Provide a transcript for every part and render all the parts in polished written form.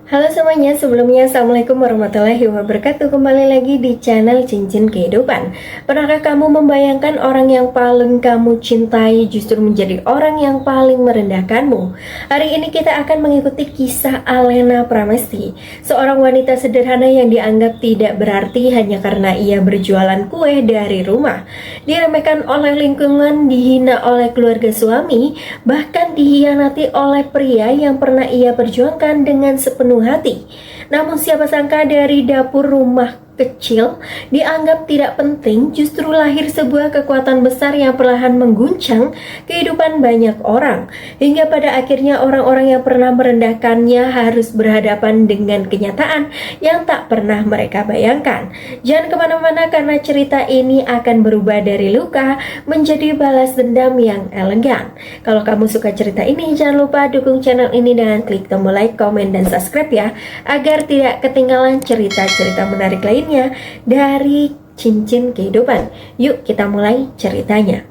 Halo semuanya, sebelumnya Assalamualaikum warahmatullahi wabarakatuh. Kembali lagi di channel Cincin Kehidupan. Pernahkah kamu membayangkan orang yang paling kamu cintai justru menjadi orang yang paling merendahkanmu? Hari ini kita akan mengikuti kisah Alena Pramesti, seorang wanita sederhana yang dianggap tidak berarti hanya karena ia berjualan kue dari rumah. Diremehkan oleh lingkungan, dihina oleh keluarga suami, bahkan dikhianati oleh pria yang pernah ia perjuangkan dengan sepenuh hati. Namun siapa sangka dari dapur rumah kecil dianggap tidak penting, justru lahir sebuah kekuatan besar yang perlahan mengguncang kehidupan banyak orang, hingga pada akhirnya orang-orang yang pernah merendahkannya harus berhadapan dengan kenyataan yang tak pernah mereka bayangkan. Jangan kemana-mana karena cerita ini akan berubah dari luka menjadi balas dendam yang elegan. Kalau kamu suka cerita ini, jangan lupa dukung channel ini dengan klik tombol like, komen, dan subscribe ya, agar tidak ketinggalan cerita-cerita menarik lainnya dari Cincin Kehidupan. Yuk kita mulai ceritanya.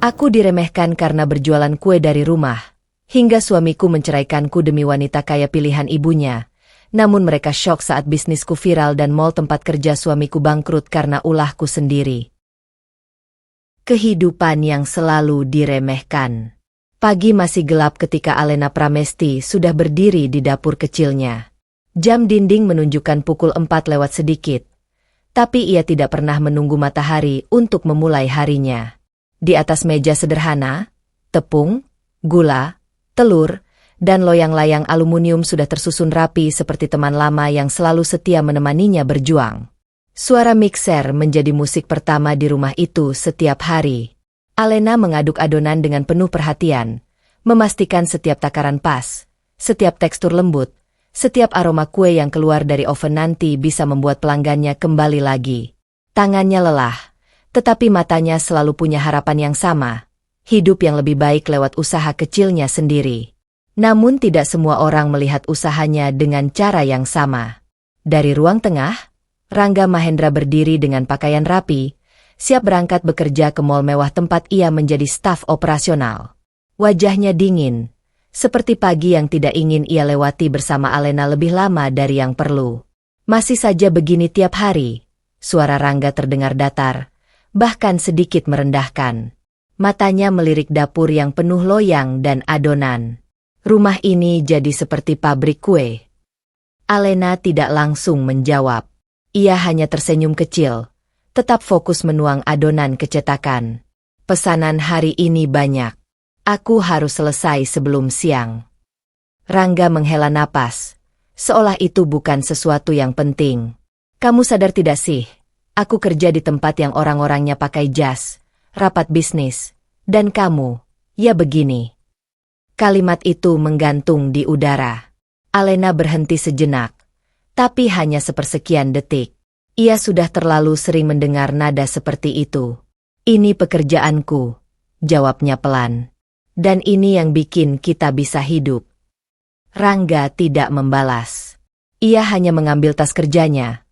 Aku diremehkan karena berjualan kue dari rumah, hingga suamiku menceraikanku demi wanita kaya pilihan ibunya. Namun mereka syok saat bisnisku viral dan mall tempat kerja suamiku bangkrut karena ulahku sendiri. Kehidupan yang selalu diremehkan. Pagi masih gelap ketika Alena Pramesti sudah berdiri di dapur kecilnya. Jam dinding menunjukkan pukul 4 lewat sedikit. Tapi ia tidak pernah menunggu matahari untuk memulai harinya. Di atas meja sederhana, tepung, gula, telur, dan loyang-layang aluminium sudah tersusun rapi seperti teman lama yang selalu setia menemaninya berjuang. Suara mixer menjadi musik pertama di rumah itu setiap hari. Alena mengaduk adonan dengan penuh perhatian, memastikan setiap takaran pas, setiap tekstur lembut, setiap aroma kue yang keluar dari oven nanti bisa membuat pelanggannya kembali lagi. Tangannya lelah, tetapi matanya selalu punya harapan yang sama, hidup yang lebih baik lewat usaha kecilnya sendiri. Namun tidak semua orang melihat usahanya dengan cara yang sama. Dari ruang tengah, Rangga Mahendra berdiri dengan pakaian rapi, siap berangkat bekerja ke mall mewah tempat ia menjadi staf operasional. Wajahnya dingin, seperti pagi yang tidak ingin ia lewati bersama Alena lebih lama dari yang perlu. Masih saja begini tiap hari, suara Rangga terdengar datar, bahkan sedikit merendahkan. Matanya melirik dapur yang penuh loyang dan adonan. Rumah ini jadi seperti pabrik kue. Alena tidak langsung menjawab. Ia hanya tersenyum kecil, tetap fokus menuang adonan kecetakan. Pesanan hari ini banyak. Aku harus selesai sebelum siang. Rangga menghela napas, seolah itu bukan sesuatu yang penting. Kamu sadar tidak sih, aku kerja di tempat yang orang-orangnya pakai jas, rapat bisnis, dan kamu, ya begini. Kalimat itu menggantung di udara. Alena berhenti sejenak, tapi hanya sepersekian detik. Ia sudah terlalu sering mendengar nada seperti itu. Ini pekerjaanku, jawabnya pelan. Dan ini yang bikin kita bisa hidup. Rangga tidak membalas. Ia hanya mengambil tas kerjanya,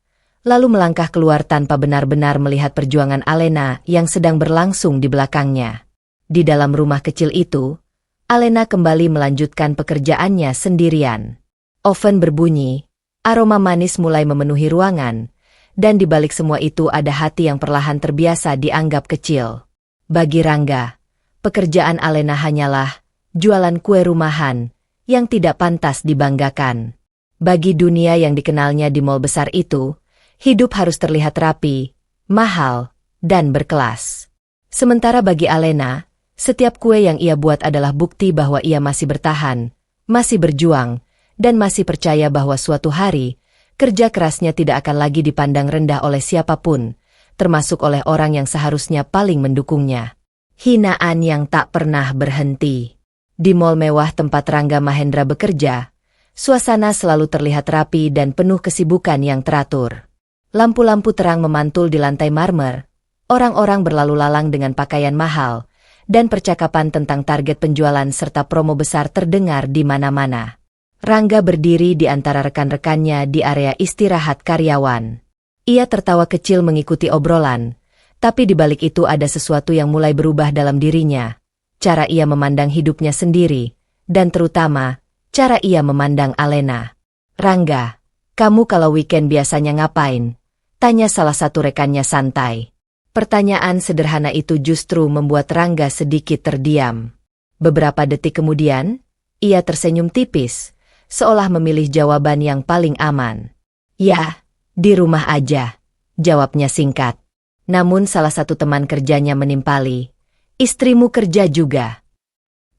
lalu melangkah keluar tanpa benar-benar melihat perjuangan Alena yang sedang berlangsung di belakangnya. Di dalam rumah kecil itu, Alena kembali melanjutkan pekerjaannya sendirian. Oven berbunyi, aroma manis mulai memenuhi ruangan, dan di balik semua itu ada hati yang perlahan terbiasa dianggap kecil. Bagi Rangga, pekerjaan Alena hanyalah jualan kue rumahan yang tidak pantas dibanggakan. Bagi dunia yang dikenalnya di mall besar itu, hidup harus terlihat rapi, mahal, dan berkelas. Sementara bagi Alena, setiap kue yang ia buat adalah bukti bahwa ia masih bertahan, masih berjuang, dan masih percaya bahwa suatu hari, kerja kerasnya tidak akan lagi dipandang rendah oleh siapapun, termasuk oleh orang yang seharusnya paling mendukungnya. Hinaan yang tak pernah berhenti. Di mall mewah tempat Rangga Mahendra bekerja, suasana selalu terlihat rapi dan penuh kesibukan yang teratur. Lampu-lampu terang memantul di lantai marmer, orang-orang berlalu lalang dengan pakaian mahal, dan percakapan tentang target penjualan serta promo besar terdengar di mana-mana. Rangga berdiri di antara rekan-rekannya di area istirahat karyawan. Ia tertawa kecil mengikuti obrolan, tapi di balik itu ada sesuatu yang mulai berubah dalam dirinya. Cara ia memandang hidupnya sendiri, dan terutama, cara ia memandang Alena. "Rangga, kamu kalau weekend biasanya ngapain?" tanya salah satu rekannya santai. Pertanyaan sederhana itu justru membuat Rangga sedikit terdiam. Beberapa detik kemudian, ia tersenyum tipis, seolah memilih jawaban yang paling aman. "Ya, di rumah aja," jawabnya singkat. Namun salah satu teman kerjanya menimpali, "Istrimu kerja juga?"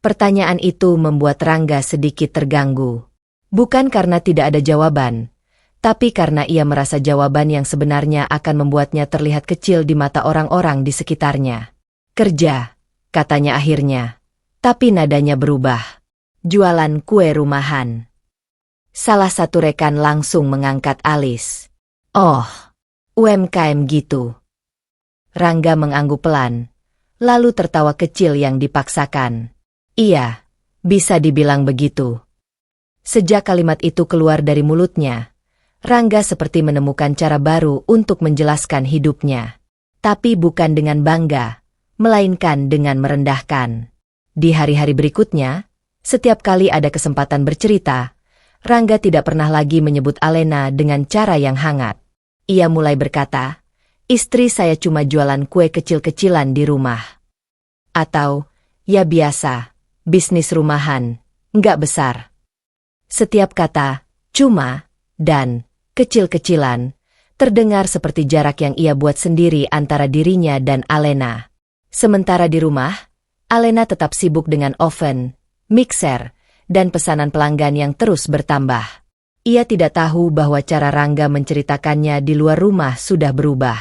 Pertanyaan itu membuat Rangga sedikit terganggu. Bukan karena tidak ada jawaban, tapi karena ia merasa jawaban yang sebenarnya akan membuatnya terlihat kecil di mata orang-orang di sekitarnya. "Kerja," katanya akhirnya, tapi nadanya berubah. "Jualan kue rumahan." Salah satu rekan langsung mengangkat alis. "Oh, UMKM gitu." Rangga mengangguk pelan, lalu tertawa kecil yang dipaksakan. "Iya, bisa dibilang begitu." Sejak kalimat itu keluar dari mulutnya, Rangga seperti menemukan cara baru untuk menjelaskan hidupnya. Tapi bukan dengan bangga, melainkan dengan merendahkan. Di hari-hari berikutnya, setiap kali ada kesempatan bercerita, Rangga tidak pernah lagi menyebut Alena dengan cara yang hangat. Ia mulai berkata, "Istri saya cuma jualan kue kecil-kecilan di rumah." Atau, "Ya biasa, bisnis rumahan, nggak besar." Setiap kata, "cuma," dan "kecil-kecilan," terdengar seperti jarak yang ia buat sendiri antara dirinya dan Alena. Sementara di rumah, Alena tetap sibuk dengan oven, mixer, dan pesanan pelanggan yang terus bertambah. Ia tidak tahu bahwa cara Rangga menceritakannya di luar rumah sudah berubah.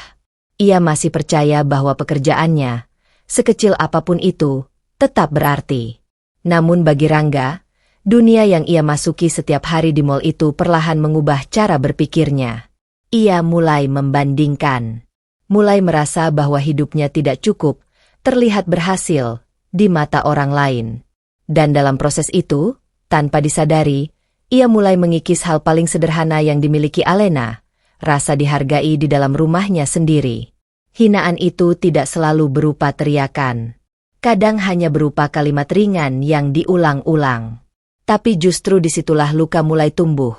Ia masih percaya bahwa pekerjaannya, sekecil apapun itu, tetap berarti. Namun bagi Rangga, dunia yang ia masuki setiap hari di mall itu perlahan mengubah cara berpikirnya. Ia mulai membandingkan. Mulai merasa bahwa hidupnya tidak cukup, terlihat berhasil, di mata orang lain. Dan dalam proses itu, tanpa disadari, ia mulai mengikis hal paling sederhana yang dimiliki Alena, rasa dihargai di dalam rumahnya sendiri. Hinaan itu tidak selalu berupa teriakan. Kadang hanya berupa kalimat ringan yang diulang-ulang. Tapi justru disitulah luka mulai tumbuh.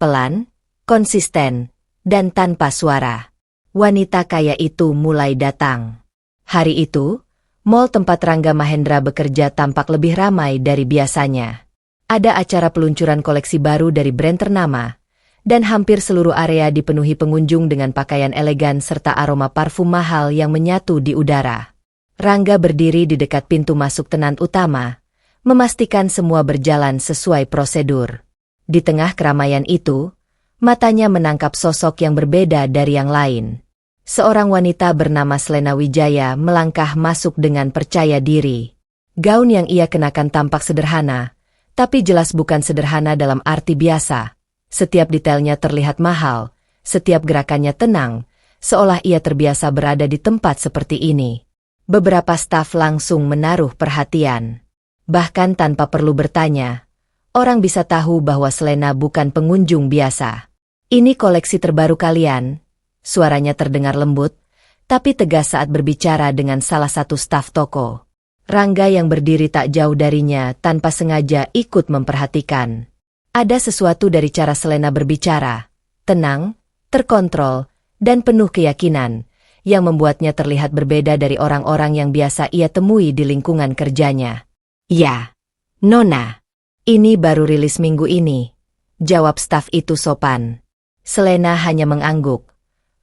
Pelan, konsisten, dan tanpa suara. Wanita kaya itu mulai datang. Hari itu, mall tempat Rangga Mahendra bekerja tampak lebih ramai dari biasanya. Ada acara peluncuran koleksi baru dari brand ternama, dan hampir seluruh area dipenuhi pengunjung dengan pakaian elegan serta aroma parfum mahal yang menyatu di udara. Rangga berdiri di dekat pintu masuk tenan utama, memastikan semua berjalan sesuai prosedur. Di tengah keramaian itu, matanya menangkap sosok yang berbeda dari yang lain. Seorang wanita bernama Selena Wijaya melangkah masuk dengan percaya diri. Gaun yang ia kenakan tampak sederhana, tapi jelas bukan sederhana dalam arti biasa. Setiap detailnya terlihat mahal, setiap gerakannya tenang, seolah ia terbiasa berada di tempat seperti ini. Beberapa staf langsung menaruh perhatian. Bahkan tanpa perlu bertanya, orang bisa tahu bahwa Selena bukan pengunjung biasa. "Ini koleksi terbaru kalian?" Suaranya terdengar lembut, tapi tegas saat berbicara dengan salah satu staf toko. Rangga yang berdiri tak jauh darinya tanpa sengaja ikut memperhatikan. Ada sesuatu dari cara Selena berbicara, tenang, terkontrol, dan penuh keyakinan, yang membuatnya terlihat berbeda dari orang-orang yang biasa ia temui di lingkungan kerjanya. "Ya, Nona, ini baru rilis minggu ini," jawab staf itu sopan. Selena hanya mengangguk,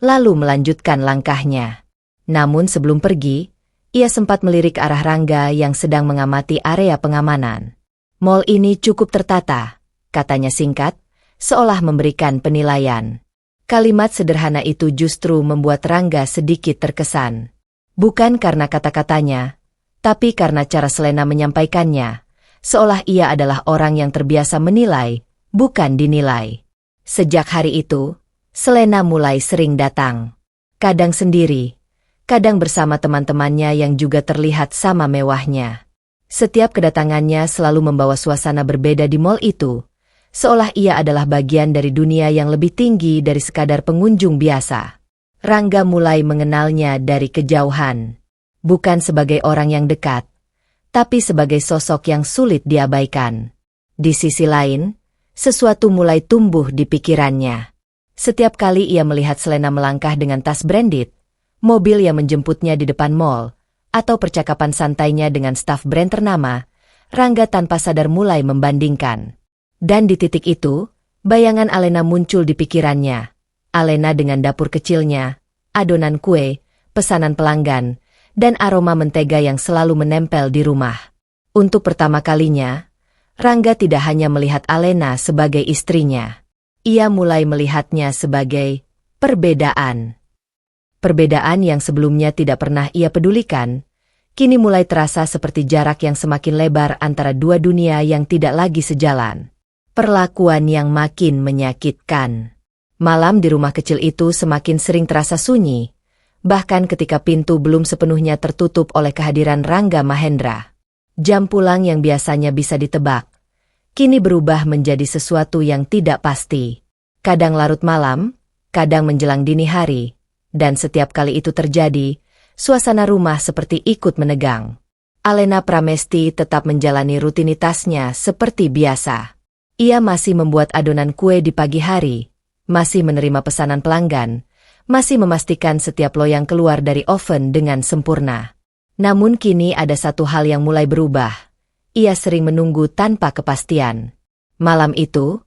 lalu melanjutkan langkahnya. Namun sebelum pergi, ia sempat melirik arah Rangga yang sedang mengamati area pengamanan. "Mall ini cukup tertata," katanya singkat, seolah memberikan penilaian. Kalimat sederhana itu justru membuat Rangga sedikit terkesan. Bukan karena kata-katanya, tapi karena cara Selena menyampaikannya, seolah ia adalah orang yang terbiasa menilai, bukan dinilai. Sejak hari itu, Selena mulai sering datang. Kadang sendiri, kadang bersama teman-temannya yang juga terlihat sama mewahnya. Setiap kedatangannya selalu membawa suasana berbeda di mall itu, seolah ia adalah bagian dari dunia yang lebih tinggi dari sekadar pengunjung biasa. Rangga mulai mengenalnya dari kejauhan. Bukan sebagai orang yang dekat, tapi sebagai sosok yang sulit diabaikan. Di sisi lain, sesuatu mulai tumbuh di pikirannya. Setiap kali ia melihat Selena melangkah dengan tas branded, mobil yang menjemputnya di depan mall, atau percakapan santainya dengan staf brand ternama, Rangga tanpa sadar mulai membandingkan. Dan di titik itu, bayangan Alena muncul di pikirannya. Alena dengan dapur kecilnya, adonan kue, pesanan pelanggan, dan aroma mentega yang selalu menempel di rumah. Untuk pertama kalinya, Rangga tidak hanya melihat Alena sebagai istrinya. Ia mulai melihatnya sebagai perbedaan. Perbedaan yang sebelumnya tidak pernah ia pedulikan, kini mulai terasa seperti jarak yang semakin lebar antara dua dunia yang tidak lagi sejalan. Perlakuan yang makin menyakitkan. Malam di rumah kecil itu semakin sering terasa sunyi, bahkan ketika pintu belum sepenuhnya tertutup oleh kehadiran Rangga Mahendra. Jam pulang yang biasanya bisa ditebak, kini berubah menjadi sesuatu yang tidak pasti. Kadang larut malam, kadang menjelang dini hari, dan setiap kali itu terjadi, suasana rumah seperti ikut menegang. Alena Pramesti tetap menjalani rutinitasnya seperti biasa. Ia masih membuat adonan kue di pagi hari, masih menerima pesanan pelanggan, masih memastikan setiap loyang keluar dari oven dengan sempurna. Namun kini ada satu hal yang mulai berubah. Ia sering menunggu tanpa kepastian. Malam itu,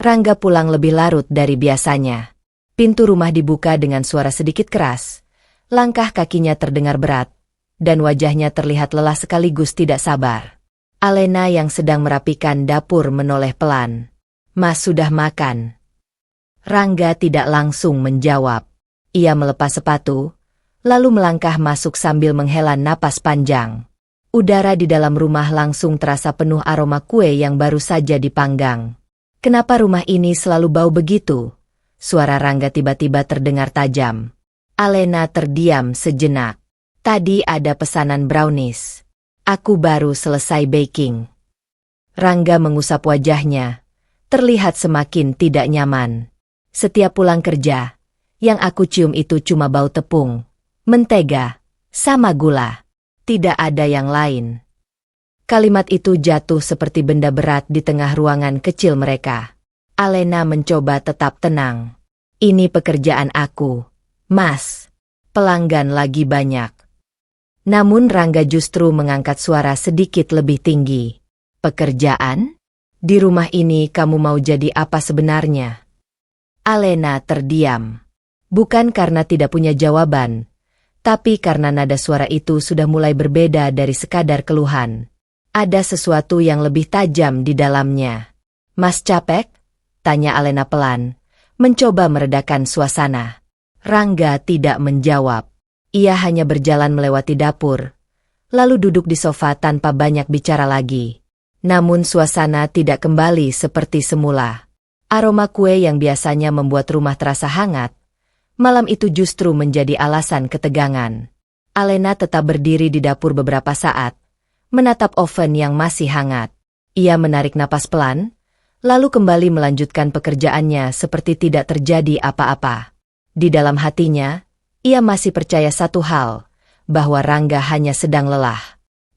Rangga pulang lebih larut dari biasanya. Pintu rumah dibuka dengan suara sedikit keras. Langkah kakinya terdengar berat, dan wajahnya terlihat lelah sekaligus tidak sabar. Alena yang sedang merapikan dapur menoleh pelan. "Mas sudah makan?" Rangga tidak langsung menjawab. Ia melepas sepatu, lalu melangkah masuk sambil menghela napas panjang. Udara di dalam rumah langsung terasa penuh aroma kue yang baru saja dipanggang. "Kenapa rumah ini selalu bau begitu?" Suara Rangga tiba-tiba terdengar tajam. Alena terdiam sejenak. "Tadi ada pesanan brownies. Aku baru selesai baking." Rangga mengusap wajahnya, terlihat semakin tidak nyaman. "Setiap pulang kerja, yang aku cium itu cuma bau tepung, mentega, sama gula. Tidak ada yang lain." Kalimat itu jatuh seperti benda berat di tengah ruangan kecil mereka. Alena mencoba tetap tenang. "Ini pekerjaan aku, Mas. Pelanggan lagi banyak." Namun Rangga justru mengangkat suara sedikit lebih tinggi. "Pekerjaan? Di rumah ini kamu mau jadi apa sebenarnya?" Alena terdiam. Bukan karena tidak punya jawaban, tapi karena nada suara itu sudah mulai berbeda dari sekadar keluhan. Ada sesuatu yang lebih tajam di dalamnya. "Mas capek?" tanya Alena pelan, mencoba meredakan suasana. Rangga tidak menjawab. Ia hanya berjalan melewati dapur, lalu duduk di sofa tanpa banyak bicara lagi. Namun suasana tidak kembali seperti semula. Aroma kue yang biasanya membuat rumah terasa hangat, malam itu justru menjadi alasan ketegangan. Alena tetap berdiri di dapur beberapa saat, menatap oven yang masih hangat. Ia menarik napas pelan, lalu kembali melanjutkan pekerjaannya seperti tidak terjadi apa-apa. Di dalam hatinya, ia masih percaya satu hal, bahwa Rangga hanya sedang lelah.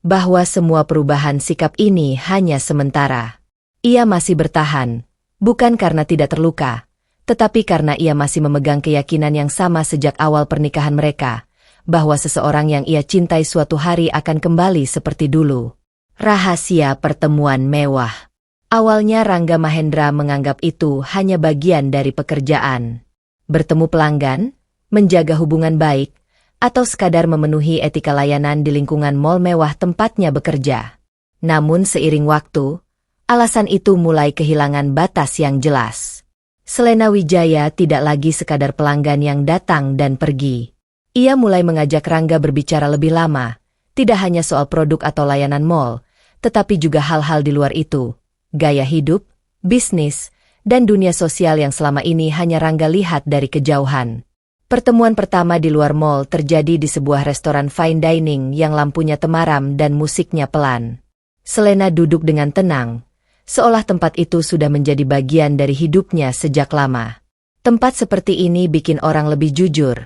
Bahwa semua perubahan sikap ini hanya sementara. Ia masih bertahan, bukan karena tidak terluka, tetapi karena ia masih memegang keyakinan yang sama sejak awal pernikahan mereka, bahwa seseorang yang ia cintai suatu hari akan kembali seperti dulu. Rahasia pertemuan mewah. Awalnya Rangga Mahendra menganggap itu hanya bagian dari pekerjaan. Bertemu pelanggan, menjaga hubungan baik, atau sekadar memenuhi etika layanan di lingkungan mall mewah tempatnya bekerja. Namun seiring waktu, alasan itu mulai kehilangan batas yang jelas. Selena Wijaya tidak lagi sekadar pelanggan yang datang dan pergi. Ia mulai mengajak Rangga berbicara lebih lama, tidak hanya soal produk atau layanan mall, tetapi juga hal-hal di luar itu. Gaya hidup, bisnis, dan dunia sosial yang selama ini hanya Rangga lihat dari kejauhan. Pertemuan pertama di luar mall terjadi di sebuah restoran fine dining yang lampunya temaram dan musiknya pelan. Selena duduk dengan tenang, seolah tempat itu sudah menjadi bagian dari hidupnya sejak lama. "Tempat seperti ini bikin orang lebih jujur,"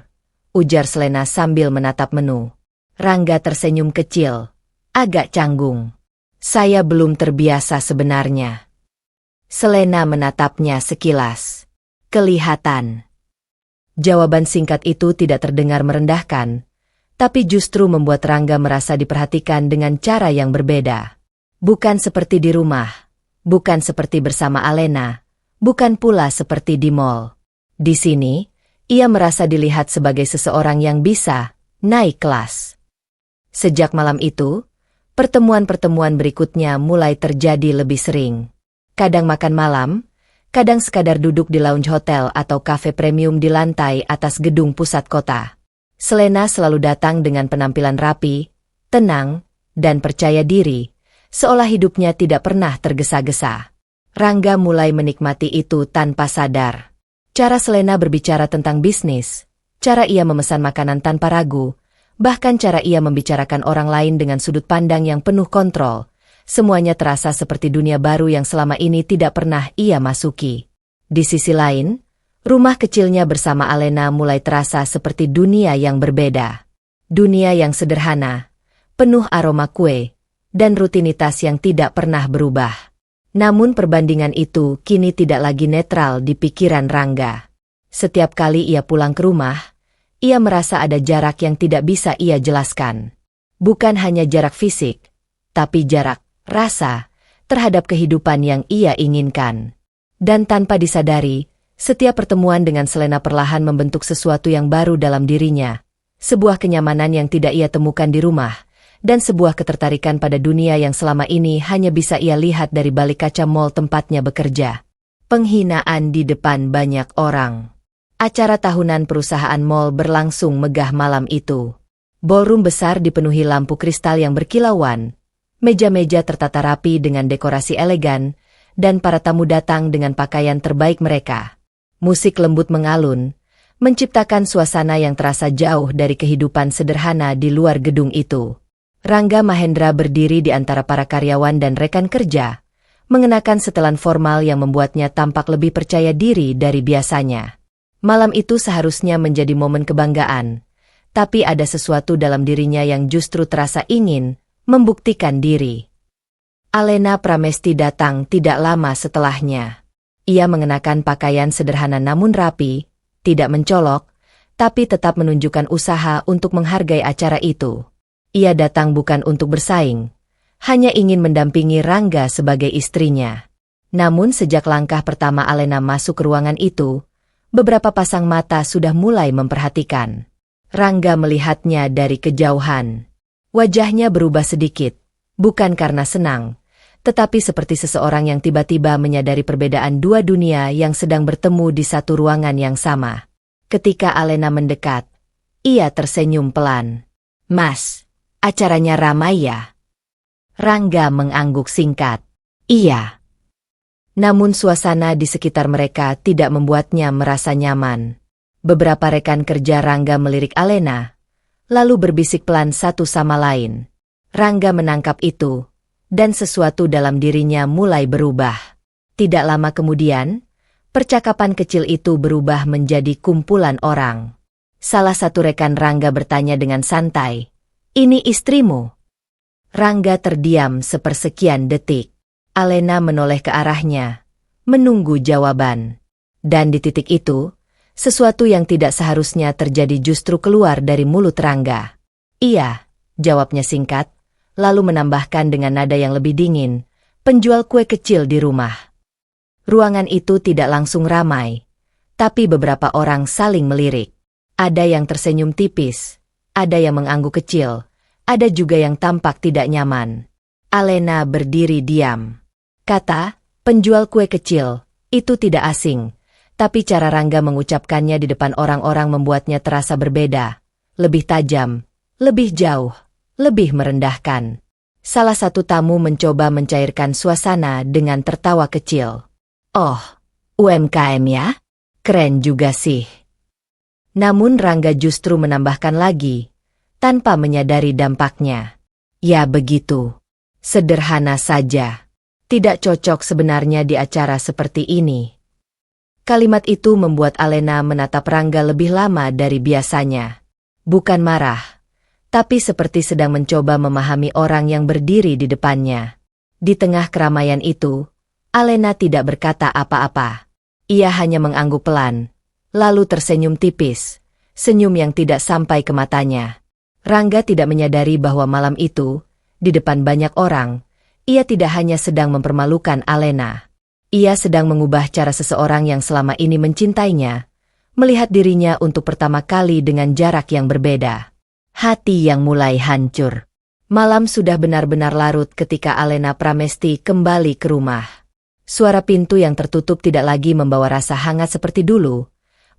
ujar Selena sambil menatap menu. Rangga tersenyum kecil, agak canggung. "Saya belum terbiasa sebenarnya." Selena menatapnya sekilas. Kelihatan. Jawaban singkat itu tidak terdengar merendahkan, tapi justru membuat Rangga merasa diperhatikan dengan cara yang berbeda. Bukan seperti di rumah, bukan seperti bersama Alena, bukan pula seperti di mall. Di sini, ia merasa dilihat sebagai seseorang yang bisa naik kelas. Sejak malam itu, pertemuan-pertemuan berikutnya mulai terjadi lebih sering. Kadang makan malam, kadang sekadar duduk di lounge hotel atau kafe premium di lantai atas gedung pusat kota. Selena selalu datang dengan penampilan rapi, tenang, dan percaya diri, seolah hidupnya tidak pernah tergesa-gesa. Rangga mulai menikmati itu tanpa sadar. Cara Selena berbicara tentang bisnis, cara ia memesan makanan tanpa ragu, bahkan cara ia membicarakan orang lain dengan sudut pandang yang penuh kontrol, semuanya terasa seperti dunia baru yang selama ini tidak pernah ia masuki. Di sisi lain, rumah kecilnya bersama Alena mulai terasa seperti dunia yang berbeda. Dunia yang sederhana, penuh aroma kue, dan rutinitas yang tidak pernah berubah. Namun perbandingan itu kini tidak lagi netral di pikiran Rangga. Setiap kali ia pulang ke rumah, ia merasa ada jarak yang tidak bisa ia jelaskan. Bukan hanya jarak fisik, tapi jarak rasa terhadap kehidupan yang ia inginkan. Dan tanpa disadari, setiap pertemuan dengan Selena perlahan membentuk sesuatu yang baru dalam dirinya. Sebuah kenyamanan yang tidak ia temukan di rumah, dan sebuah ketertarikan pada dunia yang selama ini hanya bisa ia lihat dari balik kaca mall tempatnya bekerja. Penghinaan di depan banyak orang. Acara tahunan perusahaan mall berlangsung megah malam itu. Ballroom besar dipenuhi lampu kristal yang berkilauan, meja-meja tertata rapi dengan dekorasi elegan, dan para tamu datang dengan pakaian terbaik mereka. Musik lembut mengalun, menciptakan suasana yang terasa jauh dari kehidupan sederhana di luar gedung itu. Rangga Mahendra berdiri di antara para karyawan dan rekan kerja, mengenakan setelan formal yang membuatnya tampak lebih percaya diri dari biasanya. Malam itu seharusnya menjadi momen kebanggaan, tapi ada sesuatu dalam dirinya yang justru terasa ingin membuktikan diri. Alena Pramesti datang tidak lama setelahnya. Ia mengenakan pakaian sederhana namun rapi, tidak mencolok, tapi tetap menunjukkan usaha untuk menghargai acara itu. Ia datang bukan untuk bersaing, hanya ingin mendampingi Rangga sebagai istrinya. Namun sejak langkah pertama Alena masuk ke ruangan itu, beberapa pasang mata sudah mulai memperhatikan. Rangga melihatnya dari kejauhan. Wajahnya berubah sedikit, bukan karena senang, tetapi seperti seseorang yang tiba-tiba menyadari perbedaan dua dunia yang sedang bertemu di satu ruangan yang sama. Ketika Alena mendekat, ia tersenyum pelan. "Mas, acaranya ramai ya?" Rangga mengangguk singkat. "Iya." Namun suasana di sekitar mereka tidak membuatnya merasa nyaman. Beberapa rekan kerja Rangga melirik Alena, lalu berbisik pelan satu sama lain. Rangga menangkap itu, dan sesuatu dalam dirinya mulai berubah. Tidak lama kemudian, percakapan kecil itu berubah menjadi kumpulan orang. Salah satu rekan Rangga bertanya dengan santai, "Ini istrimu?" Rangga terdiam sepersekian detik. Alena menoleh ke arahnya, menunggu jawaban. Dan di titik itu, sesuatu yang tidak seharusnya terjadi justru keluar dari mulut Rangga. "Iya," jawabnya singkat, lalu menambahkan dengan nada yang lebih dingin, "penjual kue kecil di rumah." Ruangan itu tidak langsung ramai, tapi beberapa orang saling melirik. Ada yang tersenyum tipis, ada yang mengangguk kecil, ada juga yang tampak tidak nyaman. Alena berdiri diam. Kata, "penjual kue kecil," itu tidak asing. Tapi cara Rangga mengucapkannya di depan orang-orang membuatnya terasa berbeda, lebih tajam, lebih jauh, lebih merendahkan. Salah satu tamu mencoba mencairkan suasana dengan tertawa kecil. "Oh, UMKM ya? Keren juga sih." Namun Rangga justru menambahkan lagi, tanpa menyadari dampaknya. "Ya begitu. Sederhana saja. Tidak cocok sebenarnya di acara seperti ini." Kalimat itu membuat Alena menatap Rangga lebih lama dari biasanya. Bukan marah, tapi seperti sedang mencoba memahami orang yang berdiri di depannya. Di tengah keramaian itu, Alena tidak berkata apa-apa. Ia hanya mengangguk pelan, lalu tersenyum tipis, senyum yang tidak sampai ke matanya. Rangga tidak menyadari bahwa malam itu, di depan banyak orang, ia tidak hanya sedang mempermalukan Alena. Ia sedang mengubah cara seseorang yang selama ini mencintainya, melihat dirinya untuk pertama kali dengan jarak yang berbeda. Hati yang mulai hancur. Malam sudah benar-benar larut ketika Alena Pramesti kembali ke rumah. Suara pintu yang tertutup tidak lagi membawa rasa hangat seperti dulu,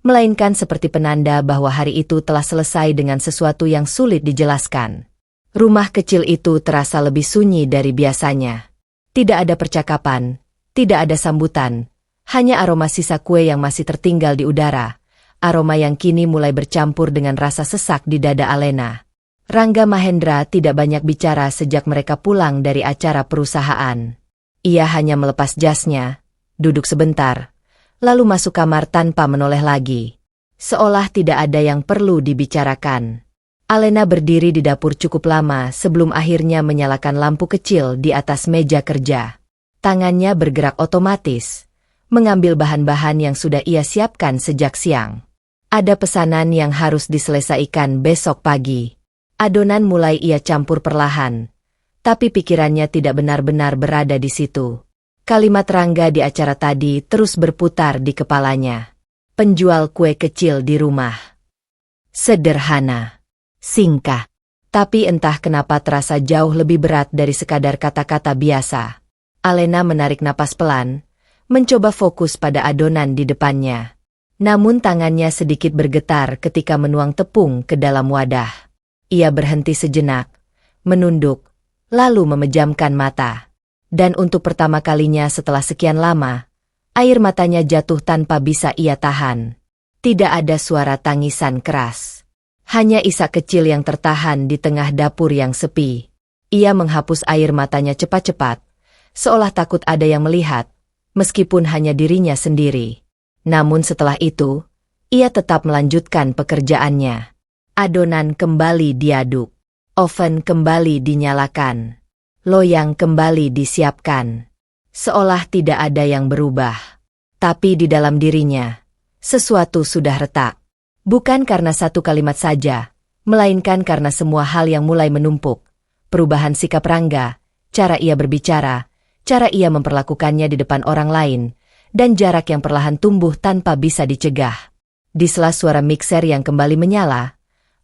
melainkan seperti penanda bahwa hari itu telah selesai dengan sesuatu yang sulit dijelaskan. Rumah kecil itu terasa lebih sunyi dari biasanya. Tidak ada percakapan, tidak ada sambutan, hanya aroma sisa kue yang masih tertinggal di udara, aroma yang kini mulai bercampur dengan rasa sesak di dada Alena. Rangga Mahendra tidak banyak bicara sejak mereka pulang dari acara perusahaan. Ia hanya melepas jasnya, duduk sebentar, lalu masuk kamar tanpa menoleh lagi. Seolah tidak ada yang perlu dibicarakan. Alena berdiri di dapur cukup lama sebelum akhirnya menyalakan lampu kecil di atas meja kerja. Tangannya bergerak otomatis, mengambil bahan-bahan yang sudah ia siapkan sejak siang. Ada pesanan yang harus diselesaikan besok pagi. Adonan mulai ia campur perlahan, tapi pikirannya tidak benar-benar berada di situ. Kalimat Rangga di acara tadi terus berputar di kepalanya. Penjual kue kecil di rumah. Sederhana. Singkat. Tapi entah kenapa terasa jauh lebih berat dari sekadar kata-kata biasa. Alena menarik napas pelan, mencoba fokus pada adonan di depannya. Namun tangannya sedikit bergetar ketika menuang tepung ke dalam wadah. Ia berhenti sejenak, menunduk, lalu memejamkan mata. Dan untuk pertama kalinya setelah sekian lama, air matanya jatuh tanpa bisa ia tahan. Tidak ada suara tangisan keras. Hanya isak kecil yang tertahan di tengah dapur yang sepi. Ia menghapus air matanya cepat-cepat, seolah takut ada yang melihat, meskipun hanya dirinya sendiri. Namun setelah itu, ia tetap melanjutkan pekerjaannya. Adonan kembali diaduk, oven kembali dinyalakan, loyang kembali disiapkan. Seolah tidak ada yang berubah. Tapi di dalam dirinya, sesuatu sudah retak. Bukan karena satu kalimat saja, melainkan karena semua hal yang mulai menumpuk. Perubahan sikap Rangga, cara ia berbicara, cara ia memperlakukannya di depan orang lain, dan jarak yang perlahan tumbuh tanpa bisa dicegah. Di sela suara mixer yang kembali menyala,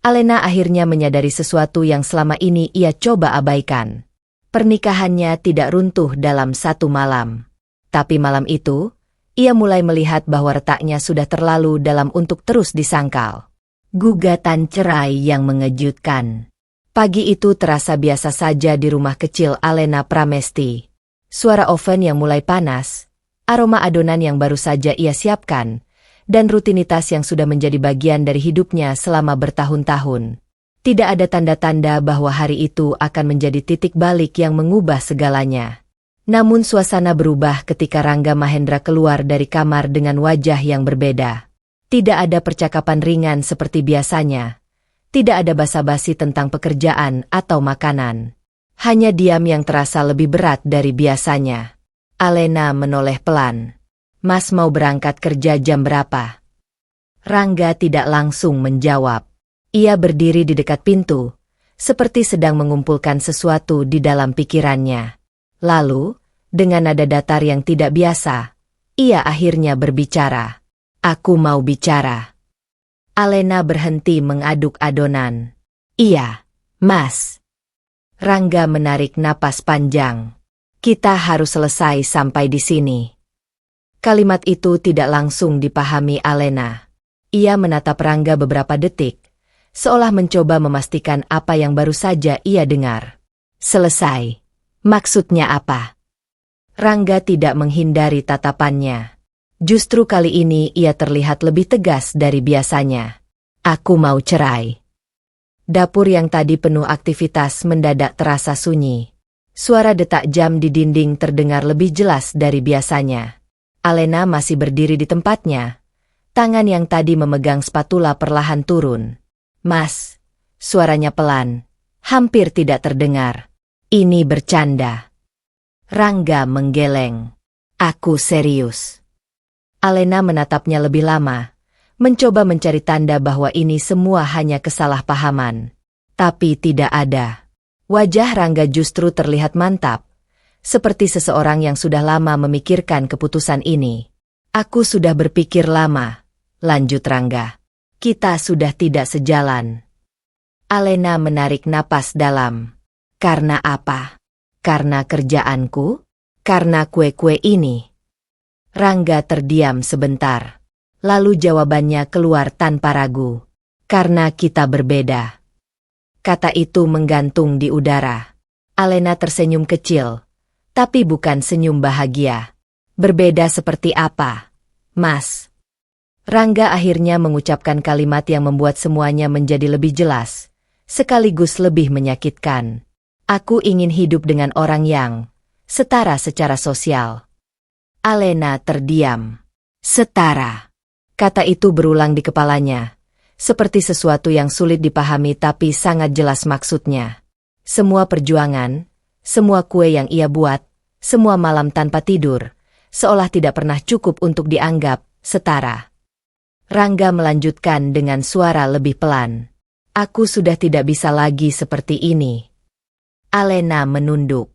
Alena akhirnya menyadari sesuatu yang selama ini ia coba abaikan. Pernikahannya tidak runtuh dalam satu malam. Tapi malam itu, ia mulai melihat bahwa retaknya sudah terlalu dalam untuk terus disangkal. Gugatan cerai yang mengejutkan. Pagi itu terasa biasa saja di rumah kecil Alena Pramesti. Suara oven yang mulai panas, aroma adonan yang baru saja ia siapkan, dan rutinitas yang sudah menjadi bagian dari hidupnya selama bertahun-tahun. Tidak ada tanda-tanda bahwa hari itu akan menjadi titik balik yang mengubah segalanya. Namun suasana berubah ketika Rangga Mahendra keluar dari kamar dengan wajah yang berbeda. Tidak ada percakapan ringan seperti biasanya. Tidak ada basa-basi tentang pekerjaan atau makanan. Hanya diam yang terasa lebih berat dari biasanya. Alena menoleh pelan. Mas mau berangkat kerja jam berapa? Rangga tidak langsung menjawab. Ia berdiri di dekat pintu, seperti sedang mengumpulkan sesuatu di dalam pikirannya. Lalu, dengan nada datar yang tidak biasa, ia akhirnya berbicara. Aku mau bicara. Alena berhenti mengaduk adonan. Iya, Mas. Rangga menarik napas panjang. Kita harus selesai sampai di sini. Kalimat itu tidak langsung dipahami Alena. Ia menatap Rangga beberapa detik, seolah mencoba memastikan apa yang baru saja ia dengar. Selesai. Maksudnya apa? Rangga tidak menghindari tatapannya. Justru kali ini ia terlihat lebih tegas dari biasanya. Aku mau cerai. Dapur yang tadi penuh aktivitas mendadak terasa sunyi. Suara detak jam di dinding terdengar lebih jelas dari biasanya. Alena masih berdiri di tempatnya. Tangan yang tadi memegang spatula perlahan turun. Mas, suaranya pelan, hampir tidak terdengar. Ini bercanda. Rangga menggeleng. Aku serius. Alena menatapnya lebih lama, mencoba mencari tanda bahwa ini semua hanya kesalahpahaman. Tapi tidak ada. Wajah Rangga justru terlihat mantap, seperti seseorang yang sudah lama memikirkan keputusan ini. Aku sudah berpikir lama, lanjut Rangga. Kita sudah tidak sejalan. Alena menarik napas dalam. Karena apa? Karena kerjaanku? Karena kue-kue ini? Rangga terdiam sebentar. Lalu jawabannya keluar tanpa ragu. Karena kita berbeda. Kata itu menggantung di udara. Alena tersenyum kecil, tapi bukan senyum bahagia. Berbeda seperti apa, Mas? Rangga akhirnya mengucapkan kalimat yang membuat semuanya menjadi lebih jelas, sekaligus lebih menyakitkan. Aku ingin hidup dengan orang yang setara secara sosial. Alena terdiam. Setara. Kata itu berulang di kepalanya, seperti sesuatu yang sulit dipahami tapi sangat jelas maksudnya. Semua perjuangan, semua kue yang ia buat, semua malam tanpa tidur, seolah tidak pernah cukup untuk dianggap setara. Rangga melanjutkan dengan suara lebih pelan. Aku sudah tidak bisa lagi seperti ini. Alena menunduk.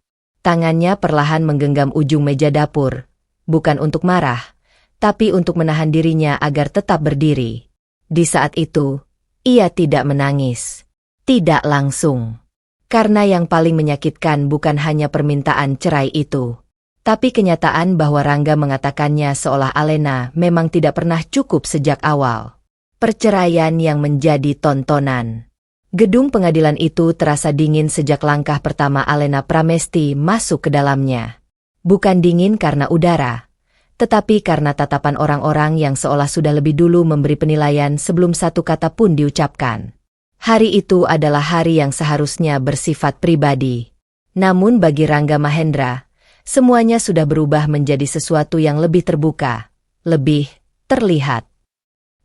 Tangannya perlahan menggenggam ujung meja dapur, bukan untuk marah, tapi untuk menahan dirinya agar tetap berdiri. Di saat itu, ia tidak menangis. Tidak langsung. Karena yang paling menyakitkan bukan hanya permintaan cerai itu, tapi kenyataan bahwa Rangga mengatakannya seolah Alena memang tidak pernah cukup sejak awal. Perceraian yang menjadi tontonan. Gedung pengadilan itu terasa dingin sejak langkah pertama Alena Pramesti masuk ke dalamnya. Bukan dingin karena udara, tetapi karena tatapan orang-orang yang seolah sudah lebih dulu memberi penilaian sebelum satu kata pun diucapkan. Hari itu adalah hari yang seharusnya bersifat pribadi. Namun bagi Rangga Mahendra, semuanya sudah berubah menjadi sesuatu yang lebih terbuka, lebih terlihat.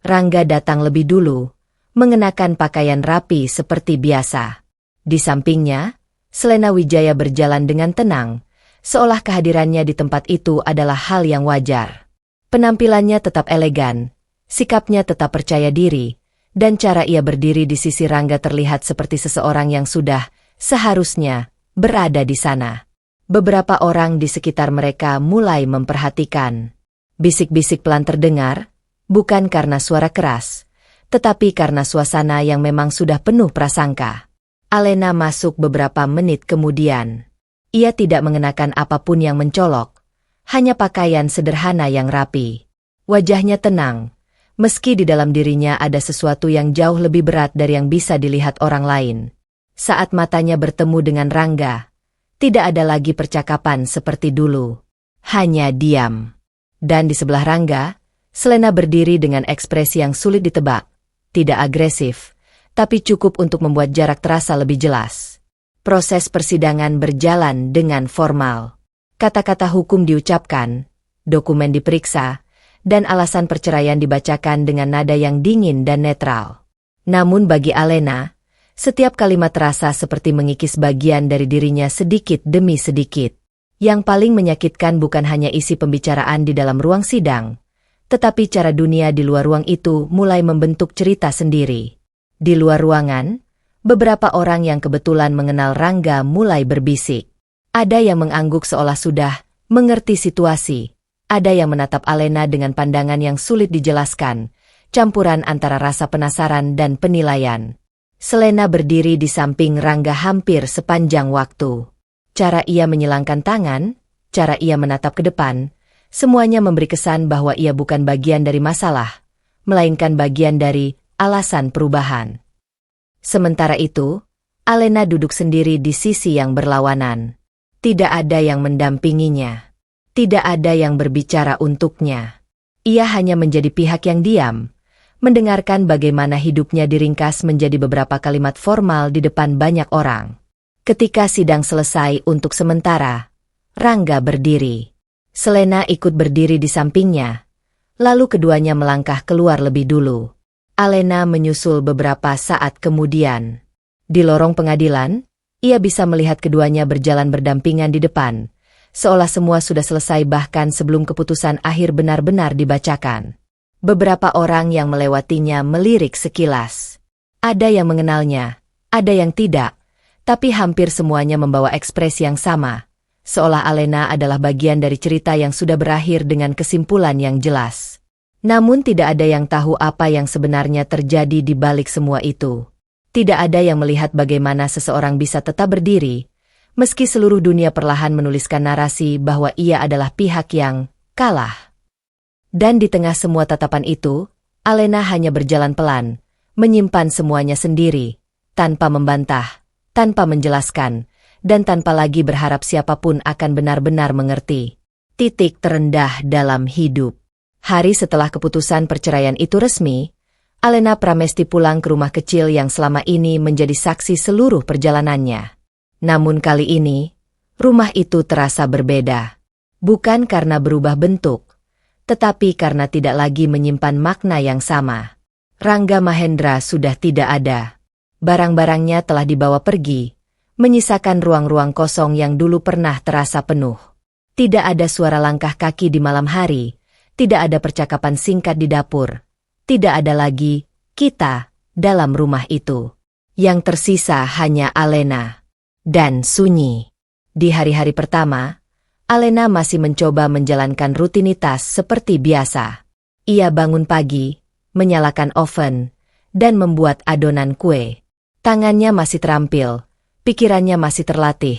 Rangga datang lebih dulu, mengenakan pakaian rapi seperti biasa. Di sampingnya, Selena Wijaya berjalan dengan tenang, seolah kehadirannya di tempat itu adalah hal yang wajar. Penampilannya tetap elegan, sikapnya tetap percaya diri, dan cara ia berdiri di sisi Rangga terlihat seperti seseorang yang sudah seharusnya berada di sana. Beberapa orang di sekitar mereka mulai memperhatikan. Bisik-bisik pelan terdengar, bukan karena suara keras, tetapi karena suasana yang memang sudah penuh prasangka. Alena masuk beberapa menit kemudian. Ia tidak mengenakan apapun yang mencolok, hanya pakaian sederhana yang rapi. Wajahnya tenang, meski di dalam dirinya ada sesuatu yang jauh lebih berat dari yang bisa dilihat orang lain. Saat matanya bertemu dengan Rangga, tidak ada lagi percakapan seperti dulu. Hanya diam. Dan di sebelah Rangga, Selena berdiri dengan ekspresi yang sulit ditebak. Tidak agresif, tapi cukup untuk membuat jarak terasa lebih jelas. Proses persidangan berjalan dengan formal. Kata-kata hukum diucapkan, dokumen diperiksa, dan alasan perceraian dibacakan dengan nada yang dingin dan netral. Namun bagi Alena, setiap kalimat terasa seperti mengikis bagian dari dirinya sedikit demi sedikit. Yang paling menyakitkan bukan hanya isi pembicaraan di dalam ruang sidang, tetapi cara dunia di luar ruang itu mulai membentuk cerita sendiri. Di luar ruangan, beberapa orang yang kebetulan mengenal Rangga mulai berbisik. Ada yang mengangguk seolah sudah mengerti situasi. Ada yang menatap Alena dengan pandangan yang sulit dijelaskan, campuran antara rasa penasaran dan penilaian. Selena berdiri di samping Rangga hampir sepanjang waktu. Cara ia menyilangkan tangan, cara ia menatap ke depan, semuanya memberi kesan bahwa ia bukan bagian dari masalah, melainkan bagian dari alasan perubahan. Sementara itu, Alena duduk sendiri di sisi yang berlawanan. Tidak ada yang mendampinginya. Tidak ada yang berbicara untuknya. Ia hanya menjadi pihak yang diam, mendengarkan bagaimana hidupnya diringkas menjadi beberapa kalimat formal di depan banyak orang. Ketika sidang selesai untuk sementara, Rangga berdiri. Selena ikut berdiri di sampingnya, lalu keduanya melangkah keluar lebih dulu. Alena menyusul beberapa saat kemudian. Di lorong pengadilan, ia bisa melihat keduanya berjalan berdampingan di depan, seolah semua sudah selesai bahkan sebelum keputusan akhir benar-benar dibacakan. Beberapa orang yang melewatinya melirik sekilas. Ada yang mengenalnya, ada yang tidak, tapi hampir semuanya membawa ekspresi yang sama, seolah Alena adalah bagian dari cerita yang sudah berakhir dengan kesimpulan yang jelas. Namun tidak ada yang tahu apa yang sebenarnya terjadi di balik semua itu. Tidak ada yang melihat bagaimana seseorang bisa tetap berdiri, meski seluruh dunia perlahan menuliskan narasi bahwa ia adalah pihak yang kalah. Dan di tengah semua tatapan itu, Alena hanya berjalan pelan, menyimpan semuanya sendiri, tanpa membantah, tanpa menjelaskan, dan tanpa lagi berharap siapapun akan benar-benar mengerti. Titik terendah dalam hidup. Hari setelah keputusan perceraian itu resmi, Alena Pramesti pulang ke rumah kecil yang selama ini menjadi saksi seluruh perjalanannya. Namun kali ini, rumah itu terasa berbeda. Bukan karena berubah bentuk, tetapi karena tidak lagi menyimpan makna yang sama. Rangga Mahendra sudah tidak ada. Barang-barangnya telah dibawa pergi, menyisakan ruang-ruang kosong yang dulu pernah terasa penuh. Tidak ada suara langkah kaki di malam hari, tidak ada percakapan singkat di dapur, tidak ada lagi kita dalam rumah itu. Yang tersisa hanya Alena dan sunyi. Di hari-hari pertama, Alena masih mencoba menjalankan rutinitas seperti biasa. Ia bangun pagi, menyalakan oven, dan membuat adonan kue. Tangannya masih terampil, pikirannya masih terlatih,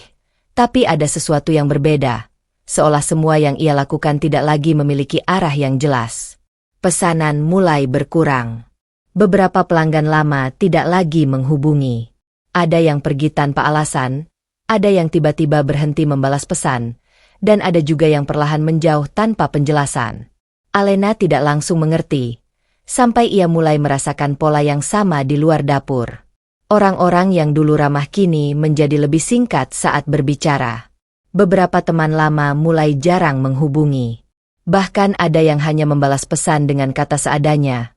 tapi ada sesuatu yang berbeda. Seolah semua yang ia lakukan tidak lagi memiliki arah yang jelas. Pesanan mulai berkurang. Beberapa pelanggan lama tidak lagi menghubungi. Ada yang pergi tanpa alasan, ada yang tiba-tiba berhenti membalas pesan, dan ada juga yang perlahan menjauh tanpa penjelasan. Alena tidak langsung mengerti, sampai ia mulai merasakan pola yang sama di luar dapur. Orang-orang yang dulu ramah kini menjadi lebih singkat saat berbicara. Beberapa teman lama mulai jarang menghubungi. Bahkan ada yang hanya membalas pesan dengan kata seadanya,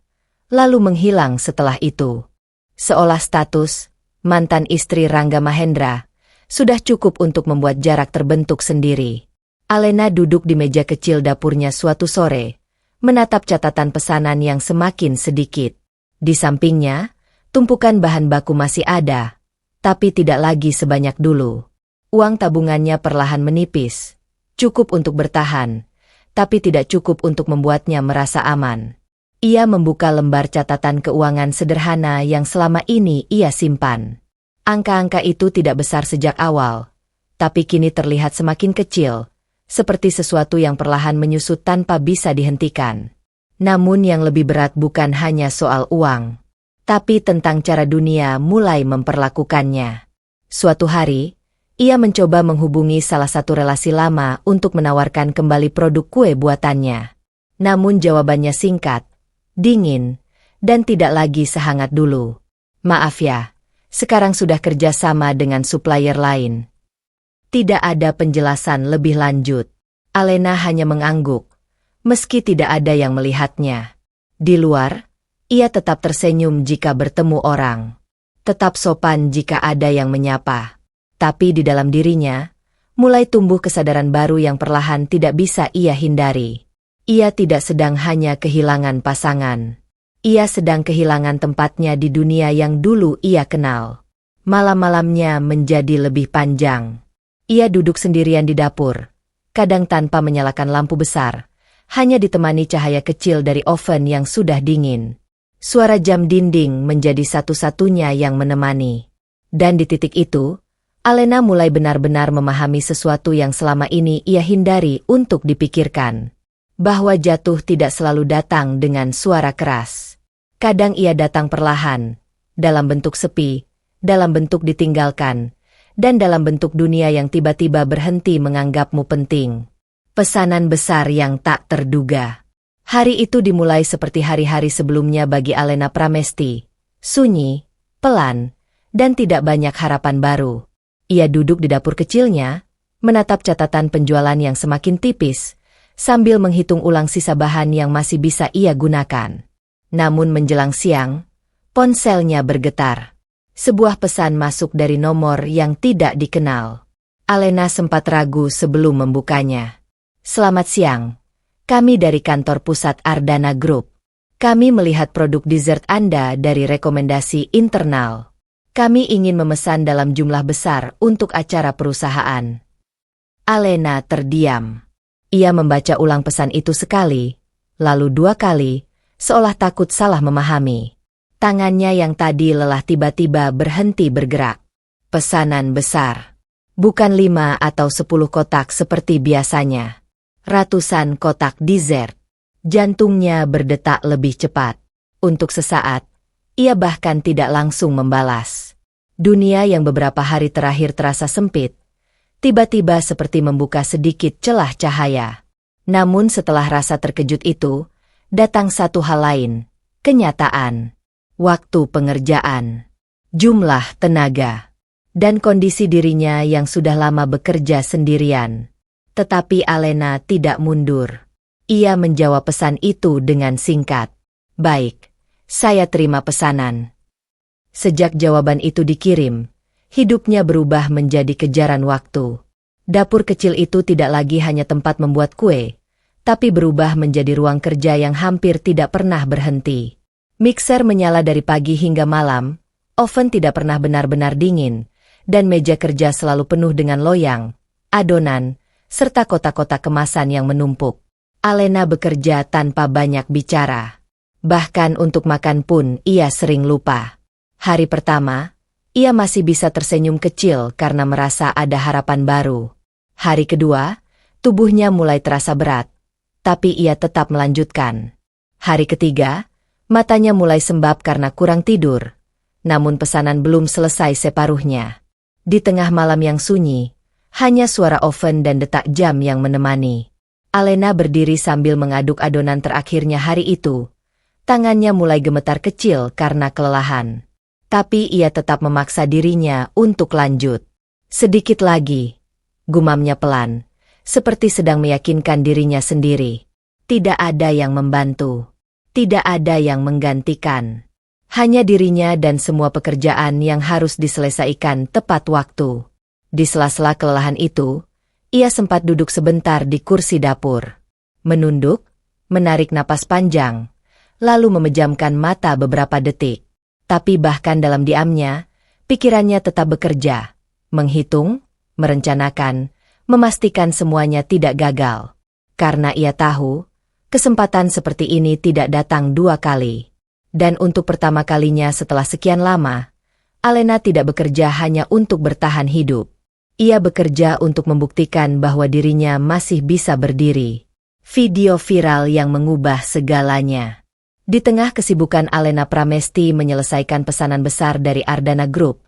lalu menghilang setelah itu. Seolah status, mantan istri Rangga Mahendra, sudah cukup untuk membuat jarak terbentuk sendiri. Alena duduk di meja kecil dapurnya suatu sore, menatap catatan pesanan yang semakin sedikit. Di sampingnya, tumpukan bahan baku masih ada, tapi tidak lagi sebanyak dulu. Uang tabungannya perlahan menipis, cukup untuk bertahan, tapi tidak cukup untuk membuatnya merasa aman. Ia membuka lembar catatan keuangan sederhana yang selama ini ia simpan. Angka-angka itu tidak besar sejak awal, tapi kini terlihat semakin kecil, seperti sesuatu yang perlahan menyusut tanpa bisa dihentikan. Namun yang lebih berat bukan hanya soal uang, tapi tentang cara dunia mulai memperlakukannya. Suatu hari, ia mencoba menghubungi salah satu relasi lama untuk menawarkan kembali produk kue buatannya. Namun jawabannya singkat, dingin, dan tidak lagi sehangat dulu. Maaf ya, sekarang sudah kerja sama dengan supplier lain. Tidak ada penjelasan lebih lanjut. Alena hanya mengangguk, meski tidak ada yang melihatnya. Di luar, ia tetap tersenyum jika bertemu orang. Tetap sopan jika ada yang menyapa. Tapi di dalam dirinya, mulai tumbuh kesadaran baru yang perlahan tidak bisa ia hindari. Ia tidak sedang hanya kehilangan pasangan. Ia sedang kehilangan tempatnya di dunia yang dulu ia kenal. Malam-malamnya menjadi lebih panjang. Ia duduk sendirian di dapur, kadang tanpa menyalakan lampu besar, hanya ditemani cahaya kecil dari oven yang sudah dingin. Suara jam dinding menjadi satu-satunya yang menemani. Dan di titik itu, Alena mulai benar-benar memahami sesuatu yang selama ini ia hindari untuk dipikirkan. Bahwa jatuh tidak selalu datang dengan suara keras. Kadang ia datang perlahan, dalam bentuk sepi, dalam bentuk ditinggalkan, dan dalam bentuk dunia yang tiba-tiba berhenti menganggapmu penting. Pesanan besar yang tak terduga. Hari itu dimulai seperti hari-hari sebelumnya bagi Alena Pramesti. Sunyi, pelan, dan tidak banyak harapan baru. Ia duduk di dapur kecilnya, menatap catatan penjualan yang semakin tipis, sambil menghitung ulang sisa bahan yang masih bisa ia gunakan. Namun menjelang siang, ponselnya bergetar. Sebuah pesan masuk dari nomor yang tidak dikenal. Alena sempat ragu sebelum membukanya. Selamat siang. Kami dari kantor pusat Ardana Group. Kami melihat produk dessert Anda dari rekomendasi internal. Kami ingin memesan dalam jumlah besar untuk acara perusahaan. Alena terdiam. Ia membaca ulang pesan itu sekali, lalu 2 kali, seolah takut salah memahami. Tangannya yang tadi lelah tiba-tiba berhenti bergerak. Pesanan besar. Bukan 5 atau 10 kotak seperti biasanya. Ratusan kotak dessert. Jantungnya berdetak lebih cepat. Untuk sesaat, ia bahkan tidak langsung membalas. Dunia yang beberapa hari terakhir terasa sempit, tiba-tiba seperti membuka sedikit celah cahaya. Namun setelah rasa terkejut itu, datang satu hal lain, kenyataan. Waktu pengerjaan, jumlah tenaga, dan kondisi dirinya yang sudah lama bekerja sendirian. Tetapi Alena tidak mundur. Ia menjawab pesan itu dengan singkat. Baik, saya terima pesanan. Sejak jawaban itu dikirim, hidupnya berubah menjadi kejaran waktu. Dapur kecil itu tidak lagi hanya tempat membuat kue, tapi berubah menjadi ruang kerja yang hampir tidak pernah berhenti. Mixer menyala dari pagi hingga malam, oven tidak pernah benar-benar dingin, dan meja kerja selalu penuh dengan loyang, adonan, serta kotak-kotak kemasan yang menumpuk. Alena bekerja tanpa banyak bicara. Bahkan untuk makan pun ia sering lupa. Hari pertama, ia masih bisa tersenyum kecil karena merasa ada harapan baru. Hari kedua, tubuhnya mulai terasa berat, tapi ia tetap melanjutkan. Hari ketiga, matanya mulai sembab karena kurang tidur, namun pesanan belum selesai separuhnya. Di tengah malam yang sunyi, hanya suara oven dan detak jam yang menemani. Alena berdiri sambil mengaduk adonan terakhirnya hari itu. Tangannya mulai gemetar kecil karena kelelahan. Tapi ia tetap memaksa dirinya untuk lanjut. Sedikit lagi, gumamnya pelan, seperti sedang meyakinkan dirinya sendiri. Tidak ada yang membantu. Tidak ada yang menggantikan. Hanya dirinya dan semua pekerjaan yang harus diselesaikan tepat waktu. Di sela-sela kelelahan itu, ia sempat duduk sebentar di kursi dapur. Menunduk, menarik napas panjang, lalu memejamkan mata beberapa detik. Tapi bahkan dalam diamnya, pikirannya tetap bekerja, menghitung, merencanakan, memastikan semuanya tidak gagal. Karena ia tahu, kesempatan seperti ini tidak datang 2 kali. Dan untuk pertama kalinya setelah sekian lama, Alena tidak bekerja hanya untuk bertahan hidup. Ia bekerja untuk membuktikan bahwa dirinya masih bisa berdiri. Video viral yang mengubah segalanya. Di tengah kesibukan Alena Pramesti menyelesaikan pesanan besar dari Ardana Group,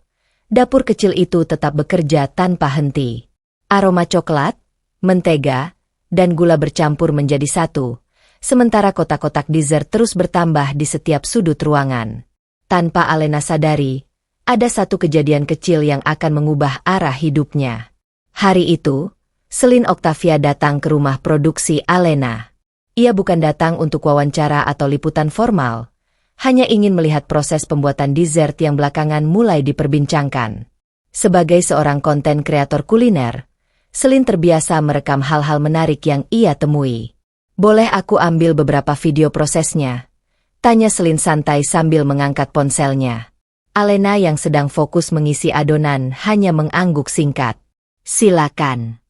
dapur kecil itu tetap bekerja tanpa henti. Aroma coklat, mentega, dan gula bercampur menjadi satu. Sementara kotak-kotak dessert terus bertambah di setiap sudut ruangan. Tanpa Alena sadari, ada satu kejadian kecil yang akan mengubah arah hidupnya. Hari itu, Celine Octavia datang ke rumah produksi Alena. Ia bukan datang untuk wawancara atau liputan formal, hanya ingin melihat proses pembuatan dessert yang belakangan mulai diperbincangkan. Sebagai seorang konten kreator kuliner, Celine terbiasa merekam hal-hal menarik yang ia temui. Boleh aku ambil beberapa video prosesnya? Tanya Celine santai sambil mengangkat ponselnya. Alena yang sedang fokus mengisi adonan hanya mengangguk singkat. Silakan.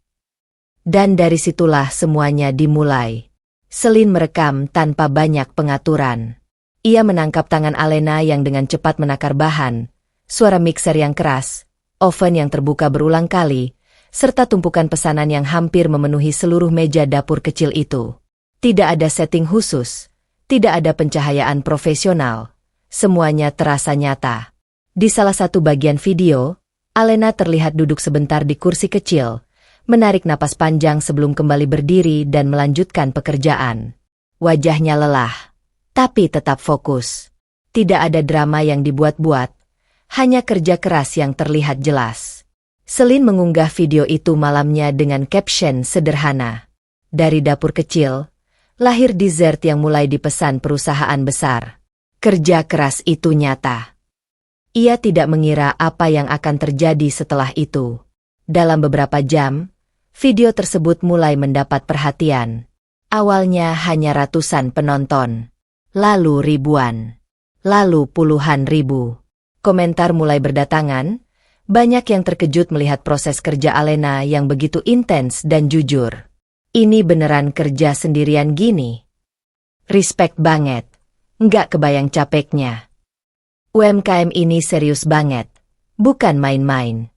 Dan dari situlah semuanya dimulai. Celine merekam tanpa banyak pengaturan. Ia menangkap tangan Alena yang dengan cepat menakar bahan, suara mixer yang keras, oven yang terbuka berulang kali, serta tumpukan pesanan yang hampir memenuhi seluruh meja dapur kecil itu. Tidak ada setting khusus, tidak ada pencahayaan profesional, semuanya terasa nyata. Di salah satu bagian video, Alena terlihat duduk sebentar di kursi kecil, menarik napas panjang sebelum kembali berdiri dan melanjutkan pekerjaan. Wajahnya lelah, tapi tetap fokus. Tidak ada drama yang dibuat-buat, hanya kerja keras yang terlihat jelas. Celine mengunggah video itu malamnya dengan caption sederhana. Dari dapur kecil, lahir dessert yang mulai dipesan perusahaan besar. Kerja keras itu nyata. Ia tidak mengira apa yang akan terjadi setelah itu. Dalam beberapa jam, video tersebut mulai mendapat perhatian. Awalnya hanya ratusan penonton, lalu ribuan, lalu puluhan ribu. Komentar mulai berdatangan, banyak yang terkejut melihat proses kerja Alena yang begitu intens dan jujur. Ini beneran kerja sendirian gini? Respect banget, nggak kebayang capeknya. UMKM ini serius banget, bukan main-main.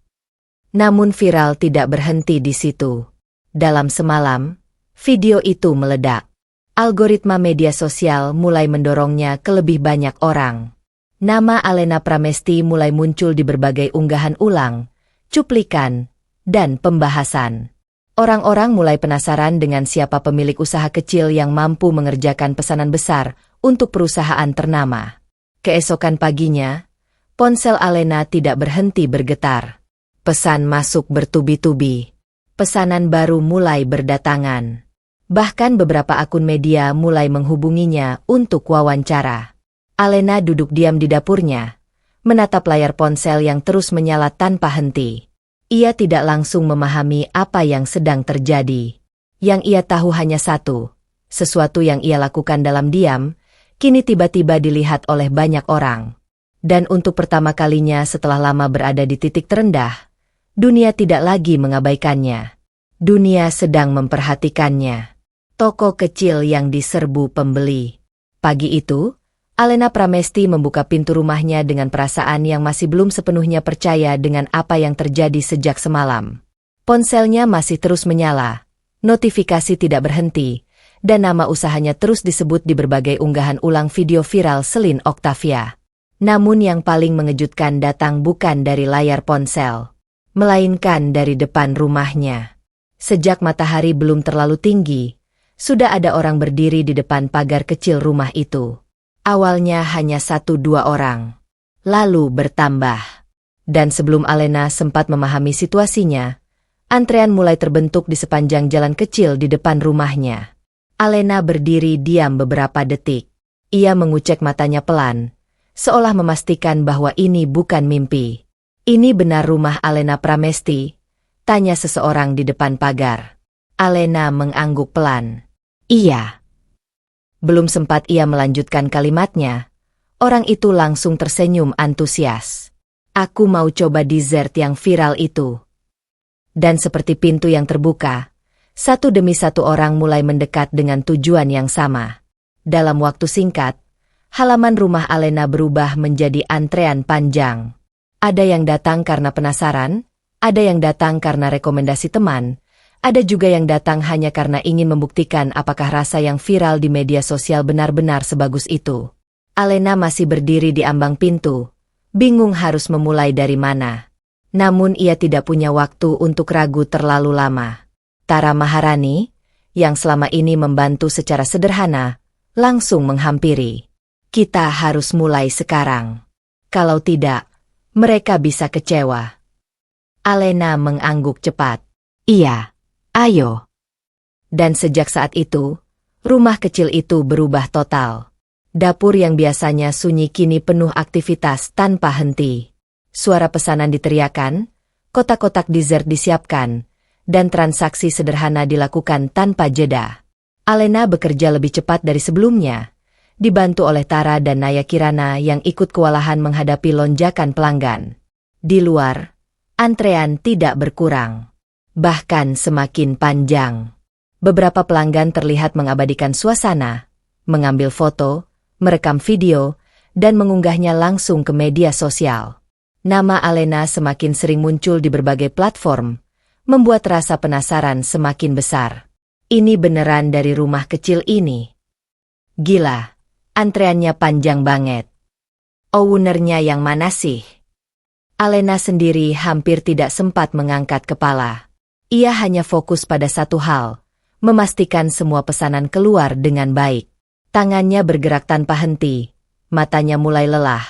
Namun viral tidak berhenti di situ. Dalam semalam, video itu meledak. Algoritma media sosial mulai mendorongnya ke lebih banyak orang. Nama Alena Pramesti mulai muncul di berbagai unggahan ulang, cuplikan, dan pembahasan. Orang-orang mulai penasaran dengan siapa pemilik usaha kecil yang mampu mengerjakan pesanan besar untuk perusahaan ternama. Keesokan paginya, ponsel Alena tidak berhenti bergetar. Pesan masuk bertubi-tubi. Pesanan baru mulai berdatangan. Bahkan beberapa akun media mulai menghubunginya untuk wawancara. Alena duduk diam di dapurnya, menatap layar ponsel yang terus menyala tanpa henti. Ia tidak langsung memahami apa yang sedang terjadi. Yang ia tahu hanya satu, sesuatu yang ia lakukan dalam diam, kini tiba-tiba dilihat oleh banyak orang. Dan untuk pertama kalinya setelah lama berada di titik terendah, dunia tidak lagi mengabaikannya. Dunia sedang memperhatikannya. Toko kecil yang diserbu pembeli. Pagi itu, Alena Pramesti membuka pintu rumahnya dengan perasaan yang masih belum sepenuhnya percaya dengan apa yang terjadi sejak semalam. Ponselnya masih terus menyala, notifikasi tidak berhenti, dan nama usahanya terus disebut di berbagai unggahan ulang video viral Celine Octavia. Namun yang paling mengejutkan datang bukan dari layar ponsel, melainkan dari depan rumahnya. Sejak matahari belum terlalu tinggi, sudah ada orang berdiri di depan pagar kecil rumah itu. Awalnya hanya 1-2 orang, lalu bertambah. Dan sebelum Alena sempat memahami situasinya, antrean mulai terbentuk di sepanjang jalan kecil di depan rumahnya. Alena berdiri diam beberapa detik. Ia mengucek matanya pelan, seolah memastikan bahwa ini bukan mimpi. Ini benar rumah Alena Pramesti? Tanya seseorang di depan pagar. Alena mengangguk pelan. Iya. Belum sempat ia melanjutkan kalimatnya, orang itu langsung tersenyum antusias. Aku mau coba dessert yang viral itu. Dan seperti pintu yang terbuka, satu demi satu orang mulai mendekat dengan tujuan yang sama. Dalam waktu singkat, halaman rumah Alena berubah menjadi antrean panjang. Ada yang datang karena penasaran, ada yang datang karena rekomendasi teman, ada juga yang datang hanya karena ingin membuktikan apakah rasa yang viral di media sosial benar-benar sebagus itu. Alena masih berdiri di ambang pintu, bingung harus memulai dari mana. Namun ia tidak punya waktu untuk ragu terlalu lama. Tara Maharani, yang selama ini membantu secara sederhana, langsung menghampiri. Kita harus mulai sekarang. Kalau tidak, mereka bisa kecewa. Alena mengangguk cepat. Iya, ayo. Dan sejak saat itu, rumah kecil itu berubah total. Dapur yang biasanya sunyi kini penuh aktivitas tanpa henti. Suara pesanan diteriakan, kotak-kotak dessert disiapkan, dan transaksi sederhana dilakukan tanpa jeda. Alena bekerja lebih cepat dari sebelumnya, dibantu oleh Tara dan Naya Kirana yang ikut kewalahan menghadapi lonjakan pelanggan. Di luar, antrean tidak berkurang, bahkan semakin panjang. Beberapa pelanggan terlihat mengabadikan suasana, mengambil foto, merekam video, dan mengunggahnya langsung ke media sosial. Nama Alena semakin sering muncul di berbagai platform, membuat rasa penasaran semakin besar. Ini beneran dari rumah kecil ini. Gila, antreannya panjang banget. Ownernya yang mana sih? Alena sendiri hampir tidak sempat mengangkat kepala. Ia hanya fokus pada satu hal, memastikan semua pesanan keluar dengan baik. Tangannya bergerak tanpa henti, matanya mulai lelah,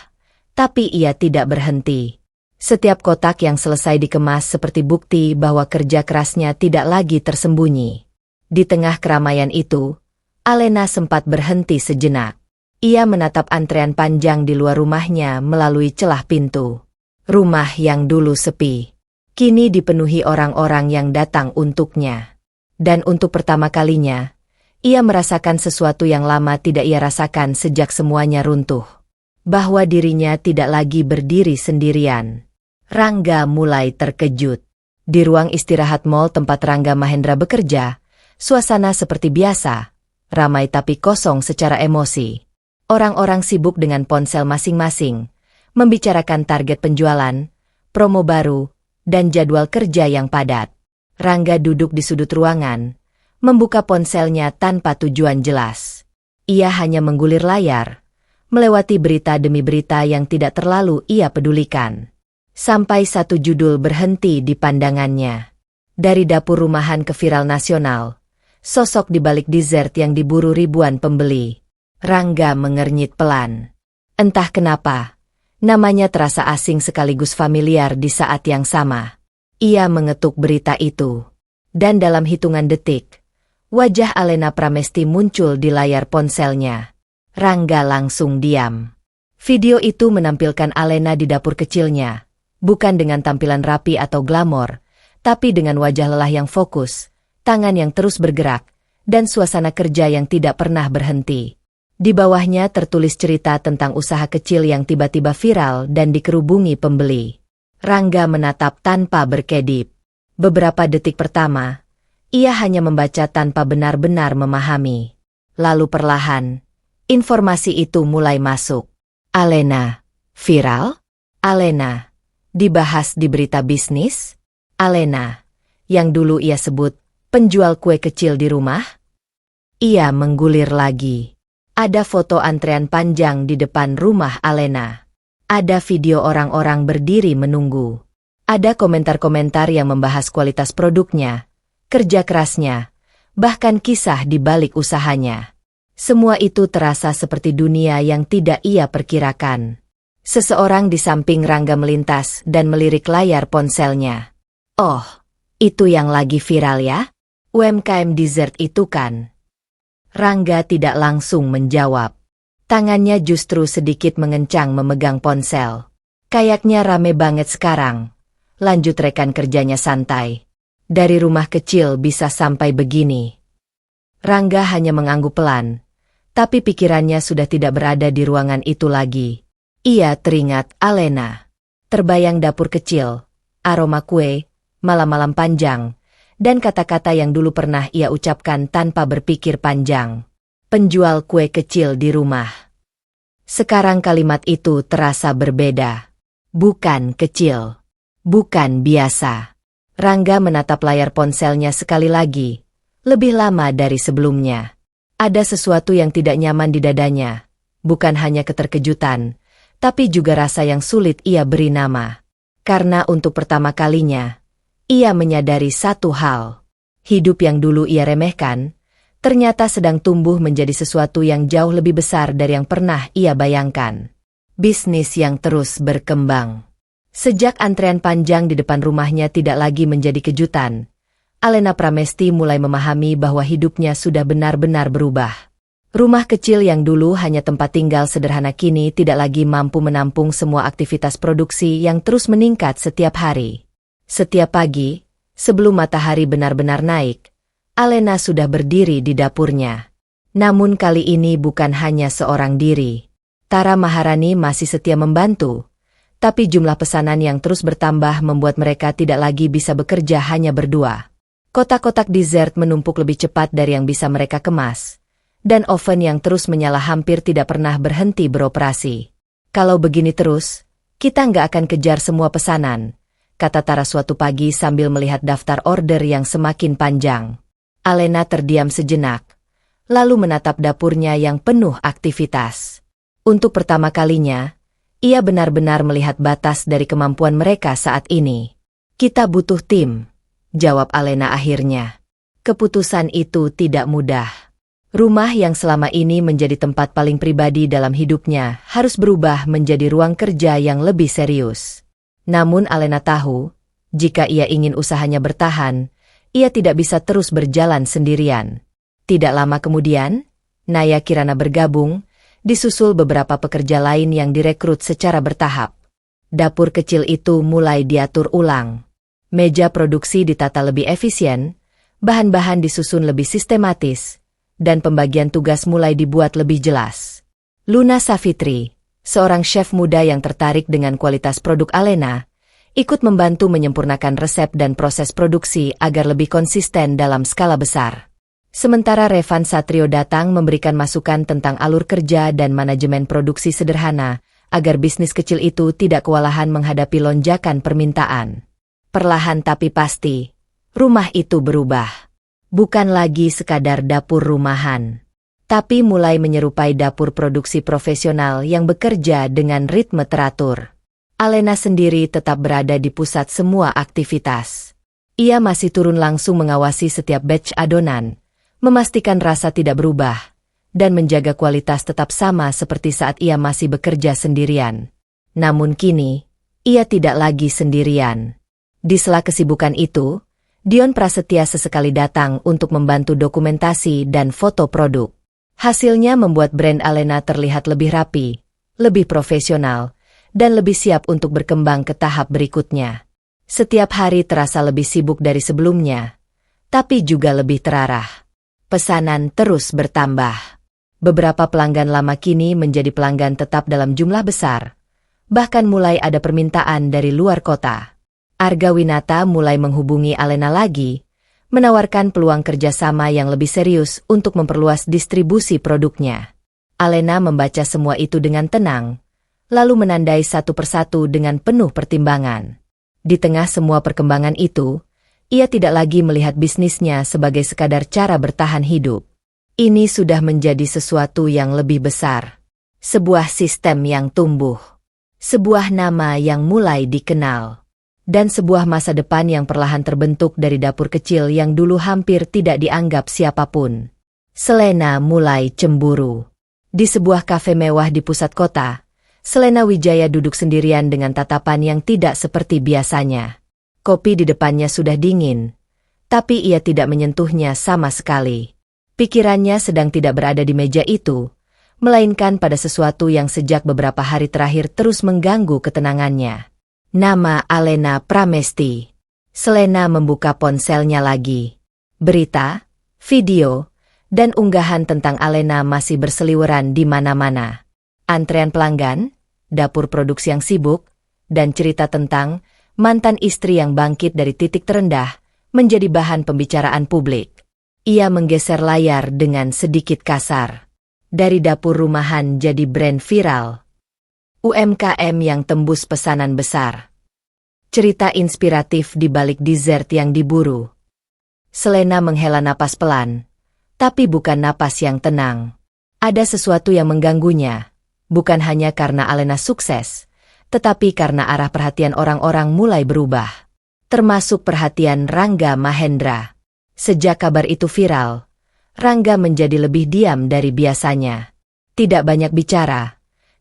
tapi ia tidak berhenti. Setiap kotak yang selesai dikemas seperti bukti bahwa kerja kerasnya tidak lagi tersembunyi. Di tengah keramaian itu, Alena sempat berhenti sejenak. Ia menatap antrean panjang di luar rumahnya melalui celah pintu. Rumah yang dulu sepi, kini dipenuhi orang-orang yang datang untuknya. Dan untuk pertama kalinya, ia merasakan sesuatu yang lama tidak ia rasakan sejak semuanya runtuh. Bahwa dirinya tidak lagi berdiri sendirian. Rangga mulai terkejut. Di ruang istirahat mall tempat Rangga Mahendra bekerja, suasana seperti biasa, ramai tapi kosong secara emosi. Orang-orang sibuk dengan ponsel masing-masing, membicarakan target penjualan, promo baru, dan jadwal kerja yang padat. Rangga duduk di sudut ruangan, membuka ponselnya tanpa tujuan jelas. Ia hanya menggulir layar, melewati berita demi berita yang tidak terlalu ia pedulikan. Sampai satu judul berhenti di pandangannya. Dari dapur rumahan ke viral nasional, sosok di balik dessert yang diburu ribuan pembeli. Rangga mengernyit pelan. Entah kenapa, namanya terasa asing sekaligus familiar di saat yang sama. Ia mengetuk berita itu. Dan dalam hitungan detik, wajah Alena Pramesti muncul di layar ponselnya. Rangga langsung diam. Video itu menampilkan Alena di dapur kecilnya. Bukan dengan tampilan rapi atau glamor, tapi dengan wajah lelah yang fokus, tangan yang terus bergerak, dan suasana kerja yang tidak pernah berhenti. Di bawahnya tertulis cerita tentang usaha kecil yang tiba-tiba viral dan dikerubungi pembeli. Rangga menatap tanpa berkedip. Beberapa detik pertama, ia hanya membaca tanpa benar-benar memahami. Lalu perlahan, informasi itu mulai masuk. Alena, viral? Alena, dibahas di berita bisnis? Alena, yang dulu ia sebut penjual kue kecil di rumah? Ia menggulir lagi. Ada foto antrean panjang di depan rumah Alena. Ada video orang-orang berdiri menunggu. Ada komentar-komentar yang membahas kualitas produknya, kerja kerasnya, bahkan kisah di balik usahanya. Semua itu terasa seperti dunia yang tidak ia perkirakan. Seseorang di samping Rangga melintas dan melirik layar ponselnya. Oh, itu yang lagi viral ya? UMKM dessert itu kan? Rangga tidak langsung menjawab. Tangannya justru sedikit mengencang memegang ponsel. Kayaknya rame banget sekarang. Lanjut rekan kerjanya santai. Dari rumah kecil bisa sampai begini. Rangga hanya mengangguk pelan. Tapi pikirannya sudah tidak berada di ruangan itu lagi. Ia teringat Alena. Terbayang dapur kecil, aroma kue, malam-malam panjang, dan kata-kata yang dulu pernah ia ucapkan tanpa berpikir panjang. Penjual kue kecil di rumah. Sekarang kalimat itu terasa berbeda. Bukan kecil. Bukan biasa. Rangga menatap layar ponselnya sekali lagi. Lebih lama dari sebelumnya. Ada sesuatu yang tidak nyaman di dadanya. Bukan hanya keterkejutan, tapi juga rasa yang sulit ia beri nama. Karena untuk pertama kalinya, ia menyadari satu hal. Hidup yang dulu ia remehkan, ternyata sedang tumbuh menjadi sesuatu yang jauh lebih besar dari yang pernah ia bayangkan. Bisnis yang terus berkembang. Sejak antrean panjang di depan rumahnya tidak lagi menjadi kejutan, Alena Pramesti mulai memahami bahwa hidupnya sudah benar-benar berubah. Rumah kecil yang dulu hanya tempat tinggal sederhana kini tidak lagi mampu menampung semua aktivitas produksi yang terus meningkat setiap hari. Setiap pagi, sebelum matahari benar-benar naik, Alena sudah berdiri di dapurnya. Namun kali ini bukan hanya seorang diri. Tara Maharani masih setia membantu, tapi jumlah pesanan yang terus bertambah membuat mereka tidak lagi bisa bekerja hanya berdua. Kotak-kotak dessert menumpuk lebih cepat dari yang bisa mereka kemas. Dan oven yang terus menyala hampir tidak pernah berhenti beroperasi. Kalau begini terus, kita nggak akan kejar semua pesanan, kata Tara suatu pagi sambil melihat daftar order yang semakin panjang. Alena terdiam sejenak, lalu menatap dapurnya yang penuh aktivitas. Untuk pertama kalinya, ia benar-benar melihat batas dari kemampuan mereka saat ini. Kita butuh tim, jawab Alena akhirnya. Keputusan itu tidak mudah. Rumah yang selama ini menjadi tempat paling pribadi dalam hidupnya harus berubah menjadi ruang kerja yang lebih serius. Namun Alena tahu, jika ia ingin usahanya bertahan, ia tidak bisa terus berjalan sendirian. Tidak lama kemudian, Naya Kirana bergabung, disusul beberapa pekerja lain yang direkrut secara bertahap. Dapur kecil itu mulai diatur ulang. Meja produksi ditata lebih efisien, bahan-bahan disusun lebih sistematis, dan pembagian tugas mulai dibuat lebih jelas. Luna Savitri, seorang chef muda yang tertarik dengan kualitas produk Alena, ikut membantu menyempurnakan resep dan proses produksi agar lebih konsisten dalam skala besar. Sementara Revan Satrio datang memberikan masukan tentang alur kerja dan manajemen produksi sederhana, agar bisnis kecil itu tidak kewalahan menghadapi lonjakan permintaan. Perlahan tapi pasti, rumah itu berubah. Bukan lagi sekadar dapur rumahan, tapi mulai menyerupai dapur produksi profesional yang bekerja dengan ritme teratur. Alena sendiri tetap berada di pusat semua aktivitas. Ia masih turun langsung mengawasi setiap batch adonan, memastikan rasa tidak berubah, dan menjaga kualitas tetap sama seperti saat ia masih bekerja sendirian. Namun kini, ia tidak lagi sendirian. Di sela kesibukan itu, Dion Prasetya sesekali datang untuk membantu dokumentasi dan foto produk. Hasilnya membuat brand Alena terlihat lebih rapi, lebih profesional, dan lebih siap untuk berkembang ke tahap berikutnya. Setiap hari terasa lebih sibuk dari sebelumnya, tapi juga lebih terarah. Pesanan terus bertambah. Beberapa pelanggan lama kini menjadi pelanggan tetap dalam jumlah besar. Bahkan mulai ada permintaan dari luar kota. Arga Winata mulai menghubungi Alena lagi, menawarkan peluang kerjasama yang lebih serius untuk memperluas distribusi produknya. Alena membaca semua itu dengan tenang, lalu menandai satu persatu dengan penuh pertimbangan. Di tengah semua perkembangan itu, ia tidak lagi melihat bisnisnya sebagai sekadar cara bertahan hidup. Ini sudah menjadi sesuatu yang lebih besar. Sebuah sistem yang tumbuh. Sebuah nama yang mulai dikenal. Dan sebuah masa depan yang perlahan terbentuk dari dapur kecil yang dulu hampir tidak dianggap siapapun. Selena mulai cemburu. Di sebuah kafe mewah di pusat kota, Selena Wijaya duduk sendirian dengan tatapan yang tidak seperti biasanya. Kopi di depannya sudah dingin, tapi ia tidak menyentuhnya sama sekali. Pikirannya sedang tidak berada di meja itu, melainkan pada sesuatu yang sejak beberapa hari terakhir terus mengganggu ketenangannya. Nama Alena Pramesti. Selena membuka ponselnya lagi. Berita, video, dan unggahan tentang Alena masih berseliweran di mana-mana. Antrean pelanggan, dapur produksi yang sibuk, dan cerita tentang mantan istri yang bangkit dari titik terendah menjadi bahan pembicaraan publik. Ia menggeser layar dengan sedikit kasar. Dari dapur rumahan jadi brand viral. UMKM yang tembus pesanan besar. Cerita inspiratif di balik dessert yang diburu. Selena menghela napas pelan, tapi bukan napas yang tenang. Ada sesuatu yang mengganggunya, bukan hanya karena Alena sukses, tetapi karena arah perhatian orang-orang mulai berubah. Termasuk perhatian Rangga Mahendra. Sejak kabar itu viral, Rangga menjadi lebih diam dari biasanya. Tidak banyak bicara,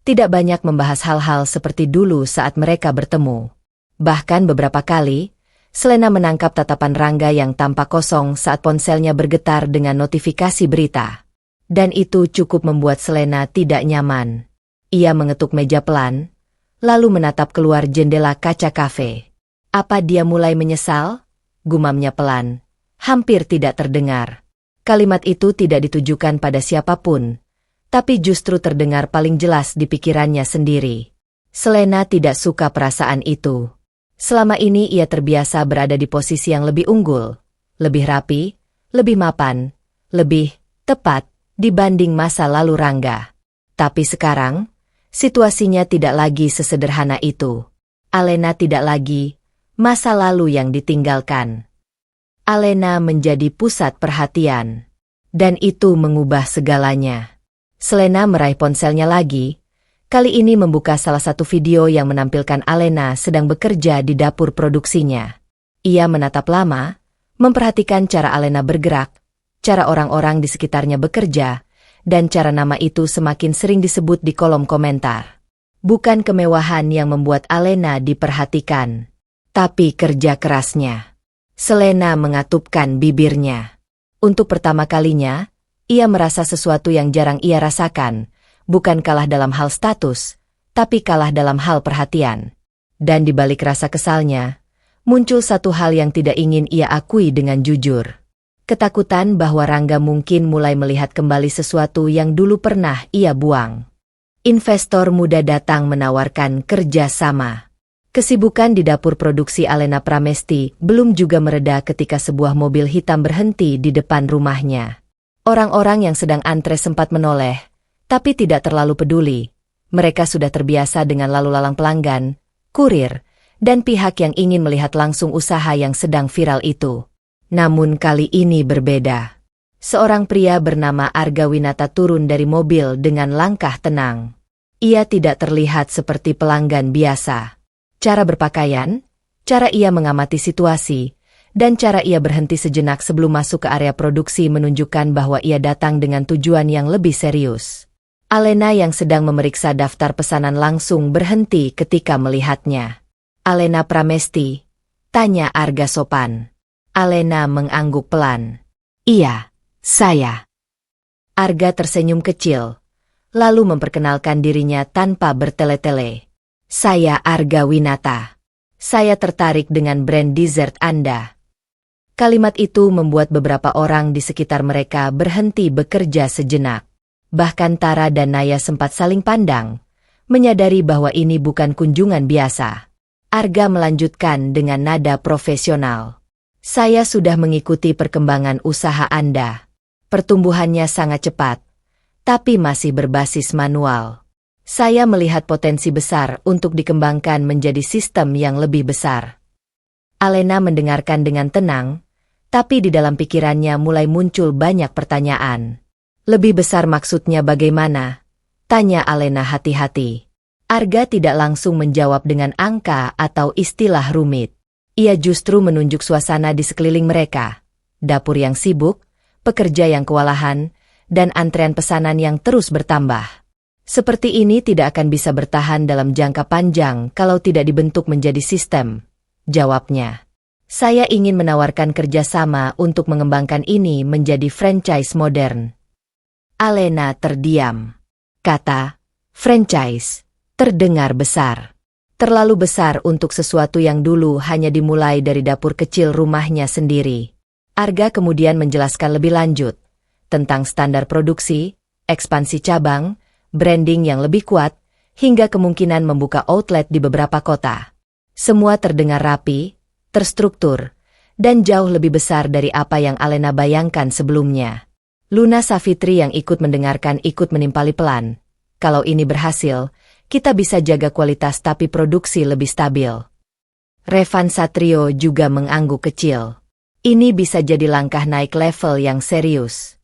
tidak banyak membahas hal-hal seperti dulu saat mereka bertemu. Bahkan beberapa kali, Selena menangkap tatapan Rangga yang tampak kosong saat ponselnya bergetar dengan notifikasi berita. Dan itu cukup membuat Selena tidak nyaman. Ia mengetuk meja pelan, lalu menatap keluar jendela kaca kafe. Apa dia mulai menyesal? Gumamnya pelan, hampir tidak terdengar. Kalimat itu tidak ditujukan pada siapapun, tapi justru terdengar paling jelas di pikirannya sendiri. Selena tidak suka perasaan itu. Selama ini ia terbiasa berada di posisi yang lebih unggul, lebih rapi, lebih mapan, lebih tepat dibanding masa lalu Rangga. Tapi sekarang, situasinya tidak lagi sesederhana itu. Alena tidak lagi masa lalu yang ditinggalkan. Alena menjadi pusat perhatian. Dan itu mengubah segalanya. Selena meraih ponselnya lagi, kali ini membuka salah satu video yang menampilkan Alena sedang bekerja di dapur produksinya. Ia menatap lama, memperhatikan cara Alena bergerak, cara orang-orang di sekitarnya bekerja, dan cara nama itu semakin sering disebut di kolom komentar. Bukan kemewahan yang membuat Alena diperhatikan, tapi kerja kerasnya. Selena mengatupkan bibirnya. Untuk pertama kalinya, ia merasa sesuatu yang jarang ia rasakan, bukan kalah dalam hal status, tapi kalah dalam hal perhatian. Dan di balik rasa kesalnya, Muncul satu hal yang tidak ingin ia akui dengan jujur. Ketakutan bahwa Rangga mungkin mulai melihat kembali sesuatu yang dulu pernah ia buang. Investor muda datang menawarkan kerja sama. Kesibukan di dapur produksi Alena Pramesti belum juga mereda ketika sebuah mobil hitam berhenti di depan rumahnya. Orang-orang yang sedang antre sempat menoleh, tapi tidak terlalu peduli. Mereka sudah terbiasa dengan lalu lalang pelanggan, kurir, dan pihak yang ingin melihat langsung usaha yang sedang viral itu. Namun kali ini berbeda. Seorang pria bernama Arga Winata turun dari mobil dengan langkah tenang. Ia tidak terlihat seperti pelanggan biasa. Cara berpakaian, cara ia mengamati situasi, dan cara ia berhenti sejenak sebelum masuk ke area produksi menunjukkan bahwa ia datang dengan tujuan yang lebih serius. Alena yang sedang memeriksa daftar pesanan langsung berhenti ketika melihatnya. "Alena Pramesti?" tanya Arga sopan. Alena mengangguk pelan. "Iya, saya." Arga tersenyum kecil, lalu memperkenalkan dirinya tanpa bertele-tele. "Saya Arga Winata. Saya tertarik dengan brand dessert Anda." Kalimat itu membuat beberapa orang di sekitar mereka berhenti bekerja sejenak. Bahkan Tara dan Naya sempat saling pandang, menyadari bahwa ini bukan kunjungan biasa. Arga melanjutkan dengan nada profesional. "Saya sudah mengikuti perkembangan usaha Anda. Pertumbuhannya sangat cepat, tapi masih berbasis manual. Saya melihat potensi besar untuk dikembangkan menjadi sistem yang lebih besar." Alena mendengarkan dengan tenang, tapi di dalam pikirannya mulai muncul banyak pertanyaan. "Lebih besar maksudnya bagaimana?" tanya Alena hati-hati. Arga tidak langsung menjawab dengan angka atau istilah rumit. Ia justru menunjuk suasana di sekeliling mereka. Dapur yang sibuk, pekerja yang kewalahan, dan antrean pesanan yang terus bertambah. Seperti ini tidak akan bisa bertahan dalam jangka panjang kalau tidak dibentuk menjadi sistem, jawabnya. "Saya ingin menawarkan kerjasama untuk mengembangkan ini menjadi franchise modern." Alena terdiam. Kata franchise terdengar besar. Terlalu besar untuk sesuatu yang dulu hanya dimulai dari dapur kecil rumahnya sendiri. Arga kemudian menjelaskan lebih lanjut tentang standar produksi, ekspansi cabang, branding yang lebih kuat, hingga kemungkinan membuka outlet di beberapa kota. Semua terdengar rapi, terstruktur, dan jauh lebih besar dari apa yang Alena bayangkan sebelumnya. Luna Savitri yang ikut mendengarkan ikut menimpali pelan. "Kalau ini berhasil, kita bisa jaga kualitas tapi produksi lebih stabil." Revan Satrio juga mengangguk kecil. "Ini bisa jadi langkah naik level yang serius."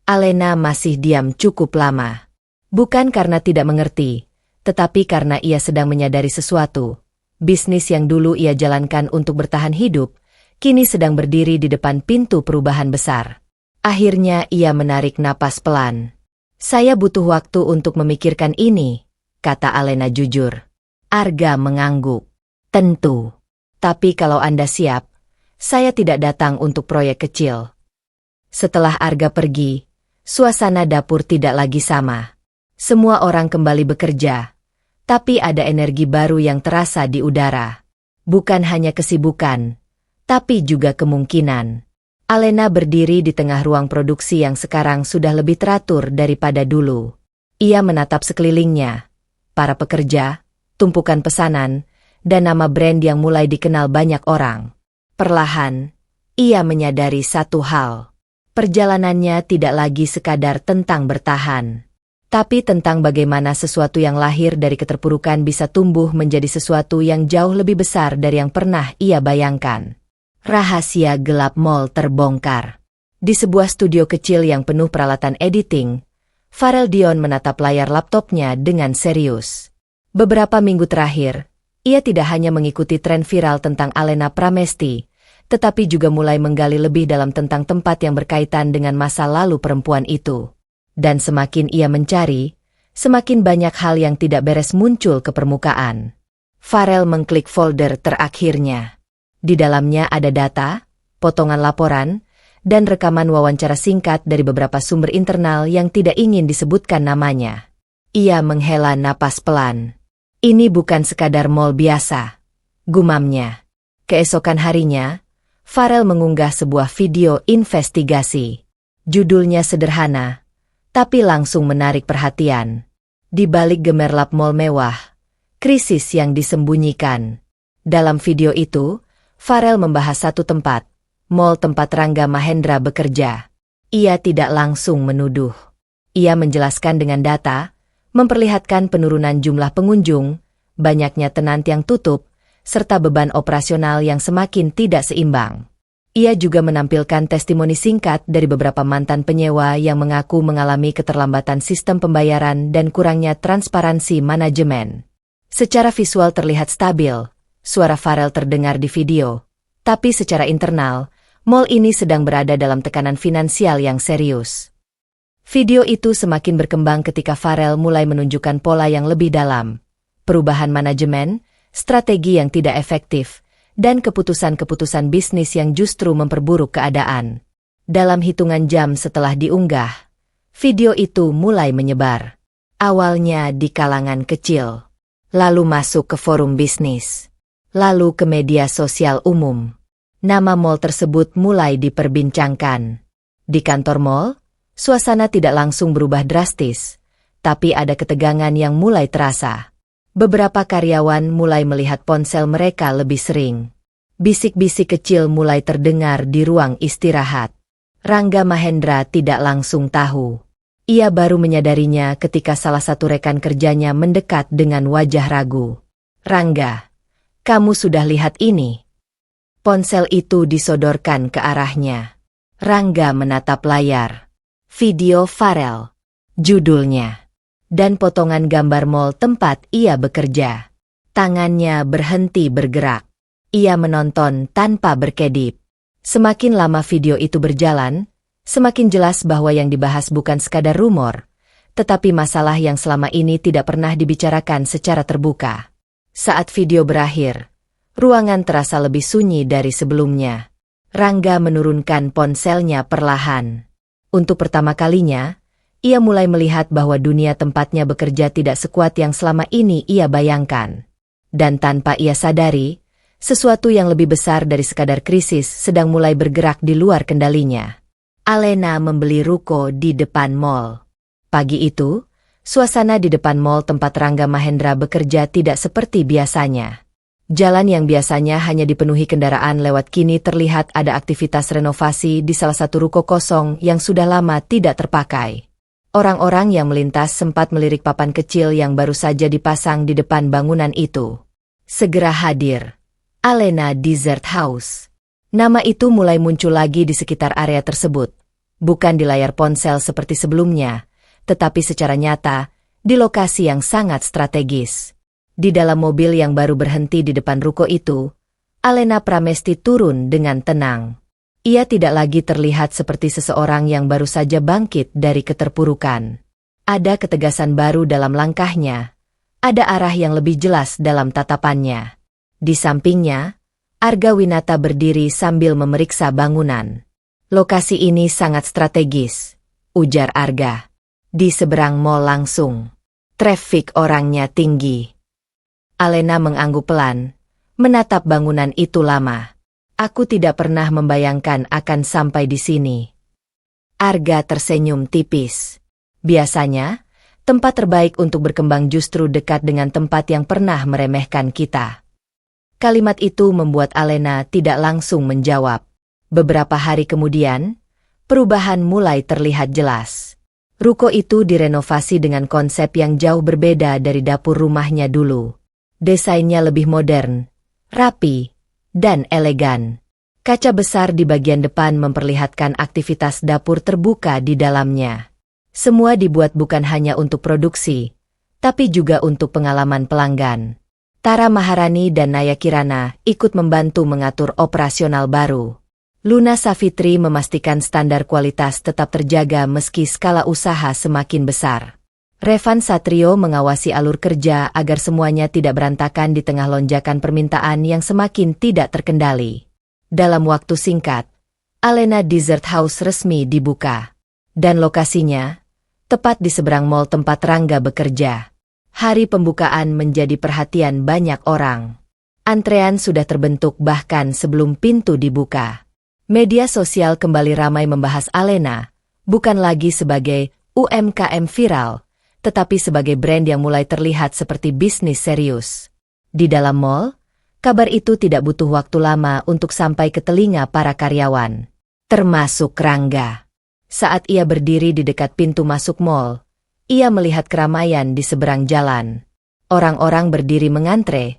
Alena masih diam cukup lama. Bukan karena tidak mengerti, tetapi karena ia sedang menyadari sesuatu. Bisnis yang dulu ia jalankan untuk bertahan hidup, kini sedang berdiri di depan pintu perubahan besar. Akhirnya ia menarik napas pelan. "Saya butuh waktu untuk memikirkan ini," kata Alena jujur. Arga mengangguk. "Tentu. Tapi kalau Anda siap, saya tidak datang untuk proyek kecil." Setelah Arga pergi, suasana dapur tidak lagi sama. Semua orang kembali bekerja, tapi ada energi baru yang terasa di udara. Bukan hanya kesibukan, tapi juga kemungkinan. Alena berdiri di tengah ruang produksi yang sekarang sudah lebih teratur daripada dulu. Ia menatap sekelilingnya. Para pekerja, tumpukan pesanan, dan nama brand yang mulai dikenal banyak orang. Perlahan, ia menyadari satu hal. Perjalanannya tidak lagi sekadar tentang bertahan, tapi tentang bagaimana sesuatu yang lahir dari keterpurukan bisa tumbuh menjadi sesuatu yang jauh lebih besar dari yang pernah ia bayangkan. Rahasia gelap mall terbongkar. Di sebuah studio kecil yang penuh peralatan editing, Farel Dion menatap layar laptopnya dengan serius. Beberapa minggu terakhir, ia tidak hanya mengikuti tren viral tentang Alena Pramesti, tetapi juga mulai menggali lebih dalam tentang tempat yang berkaitan dengan masa lalu perempuan itu. Dan semakin ia mencari, semakin banyak hal yang tidak beres muncul ke permukaan. Farel mengklik folder terakhirnya. Di dalamnya ada data, potongan laporan, dan rekaman wawancara singkat dari beberapa sumber internal yang tidak ingin disebutkan namanya. Ia menghela napas pelan. "Ini bukan sekadar mall biasa," gumamnya. Keesokan harinya, Farel mengunggah sebuah video investigasi. Judulnya sederhana, tapi langsung menarik perhatian. Di balik gemerlap mall mewah, krisis yang disembunyikan. Dalam video itu, Farel membahas satu tempat, mall tempat Rangga Mahendra bekerja. Ia tidak langsung menuduh. Ia menjelaskan dengan data, memperlihatkan penurunan jumlah pengunjung, banyaknya tenant yang tutup, serta beban operasional yang semakin tidak seimbang. Ia juga menampilkan testimoni singkat dari beberapa mantan penyewa yang mengaku mengalami keterlambatan sistem pembayaran dan kurangnya transparansi manajemen. Secara visual terlihat stabil, suara Farel terdengar di video. Tapi secara internal, mall ini sedang berada dalam tekanan finansial yang serius. Video itu semakin berkembang ketika Farel mulai menunjukkan pola yang lebih dalam. Perubahan manajemen, strategi yang tidak efektif, dan keputusan-keputusan bisnis yang justru memperburuk keadaan. Dalam hitungan jam setelah diunggah, video itu mulai menyebar. Awalnya di kalangan kecil, lalu masuk ke forum bisnis, lalu ke media sosial umum. Nama mall tersebut mulai diperbincangkan. Di kantor mall, suasana tidak langsung berubah drastis, tapi ada ketegangan yang mulai terasa. Beberapa karyawan mulai melihat ponsel mereka lebih sering. Bisik-bisik kecil mulai terdengar di ruang istirahat. Rangga Mahendra tidak langsung tahu. Ia baru menyadarinya ketika salah satu rekan kerjanya mendekat dengan wajah ragu. "Rangga, kamu sudah lihat ini?" Ponsel itu disodorkan ke arahnya. Rangga menatap layar. Video Farel. Judulnya. Dan potongan gambar mall tempat ia bekerja. Tangannya berhenti bergerak. Ia menonton tanpa berkedip. Semakin lama video itu berjalan, semakin jelas bahwa yang dibahas bukan sekadar rumor, tetapi masalah yang selama ini tidak pernah dibicarakan secara terbuka. Saat video berakhir, ruangan terasa lebih sunyi dari sebelumnya. Rangga menurunkan ponselnya perlahan. Untuk pertama kalinya, ia mulai melihat bahwa dunia tempatnya bekerja tidak sekuat yang selama ini ia bayangkan. Dan tanpa ia sadari, sesuatu yang lebih besar dari sekadar krisis sedang mulai bergerak di luar kendalinya. Alena membeli ruko di depan mall. Pagi itu, suasana di depan mall tempat Rangga Mahendra bekerja tidak seperti biasanya. Jalan yang biasanya hanya dipenuhi kendaraan lewat kini terlihat ada aktivitas renovasi di salah satu ruko kosong yang sudah lama tidak terpakai. Orang-orang yang melintas sempat melirik papan kecil yang baru saja dipasang di depan bangunan itu. Segera hadir. Alena Dessert House. Nama itu mulai muncul lagi di sekitar area tersebut. Bukan di layar ponsel seperti sebelumnya, tetapi secara nyata, di lokasi yang sangat strategis. Di dalam mobil yang baru berhenti di depan ruko itu, Alena Pramesti turun dengan tenang. Ia tidak lagi terlihat seperti seseorang yang baru saja bangkit dari keterpurukan. Ada ketegasan baru dalam langkahnya. Ada arah yang lebih jelas dalam tatapannya. Di sampingnya, Arga Winata berdiri sambil memeriksa bangunan. "Lokasi ini sangat strategis," ujar Arga. "Di seberang mall langsung. Trafik orangnya tinggi." Alena mengangguk pelan, menatap bangunan itu lama. "Aku tidak pernah membayangkan akan sampai di sini." Arga tersenyum tipis. "Biasanya, tempat terbaik untuk berkembang justru dekat dengan tempat yang pernah meremehkan kita." Kalimat itu membuat Alena tidak langsung menjawab. Beberapa hari kemudian, perubahan mulai terlihat jelas. Ruko itu direnovasi dengan konsep yang jauh berbeda dari dapur rumahnya dulu. Desainnya lebih modern, rapi, dan elegan. Kaca besar di bagian depan memperlihatkan aktivitas dapur terbuka di dalamnya. Semua dibuat bukan hanya untuk produksi, tapi juga untuk pengalaman pelanggan. Tara Maharani dan Naya Kirana ikut membantu mengatur operasional baru. Luna Savitri memastikan standar kualitas tetap terjaga meski skala usaha semakin besar. Revan Satrio mengawasi alur kerja agar semuanya tidak berantakan di tengah lonjakan permintaan yang semakin tidak terkendali. Dalam waktu singkat, Alena Dessert House resmi dibuka. Dan lokasinya, tepat di seberang mall tempat Rangga bekerja. Hari pembukaan menjadi perhatian banyak orang. Antrean sudah terbentuk bahkan sebelum pintu dibuka. Media sosial kembali ramai membahas Alena, bukan lagi sebagai UMKM viral, tetapi sebagai brand yang mulai terlihat seperti bisnis serius. Di dalam mall, kabar itu tidak butuh waktu lama untuk sampai ke telinga para karyawan, termasuk Rangga. Saat ia berdiri di dekat pintu masuk mall, ia melihat keramaian di seberang jalan. Orang-orang berdiri mengantre,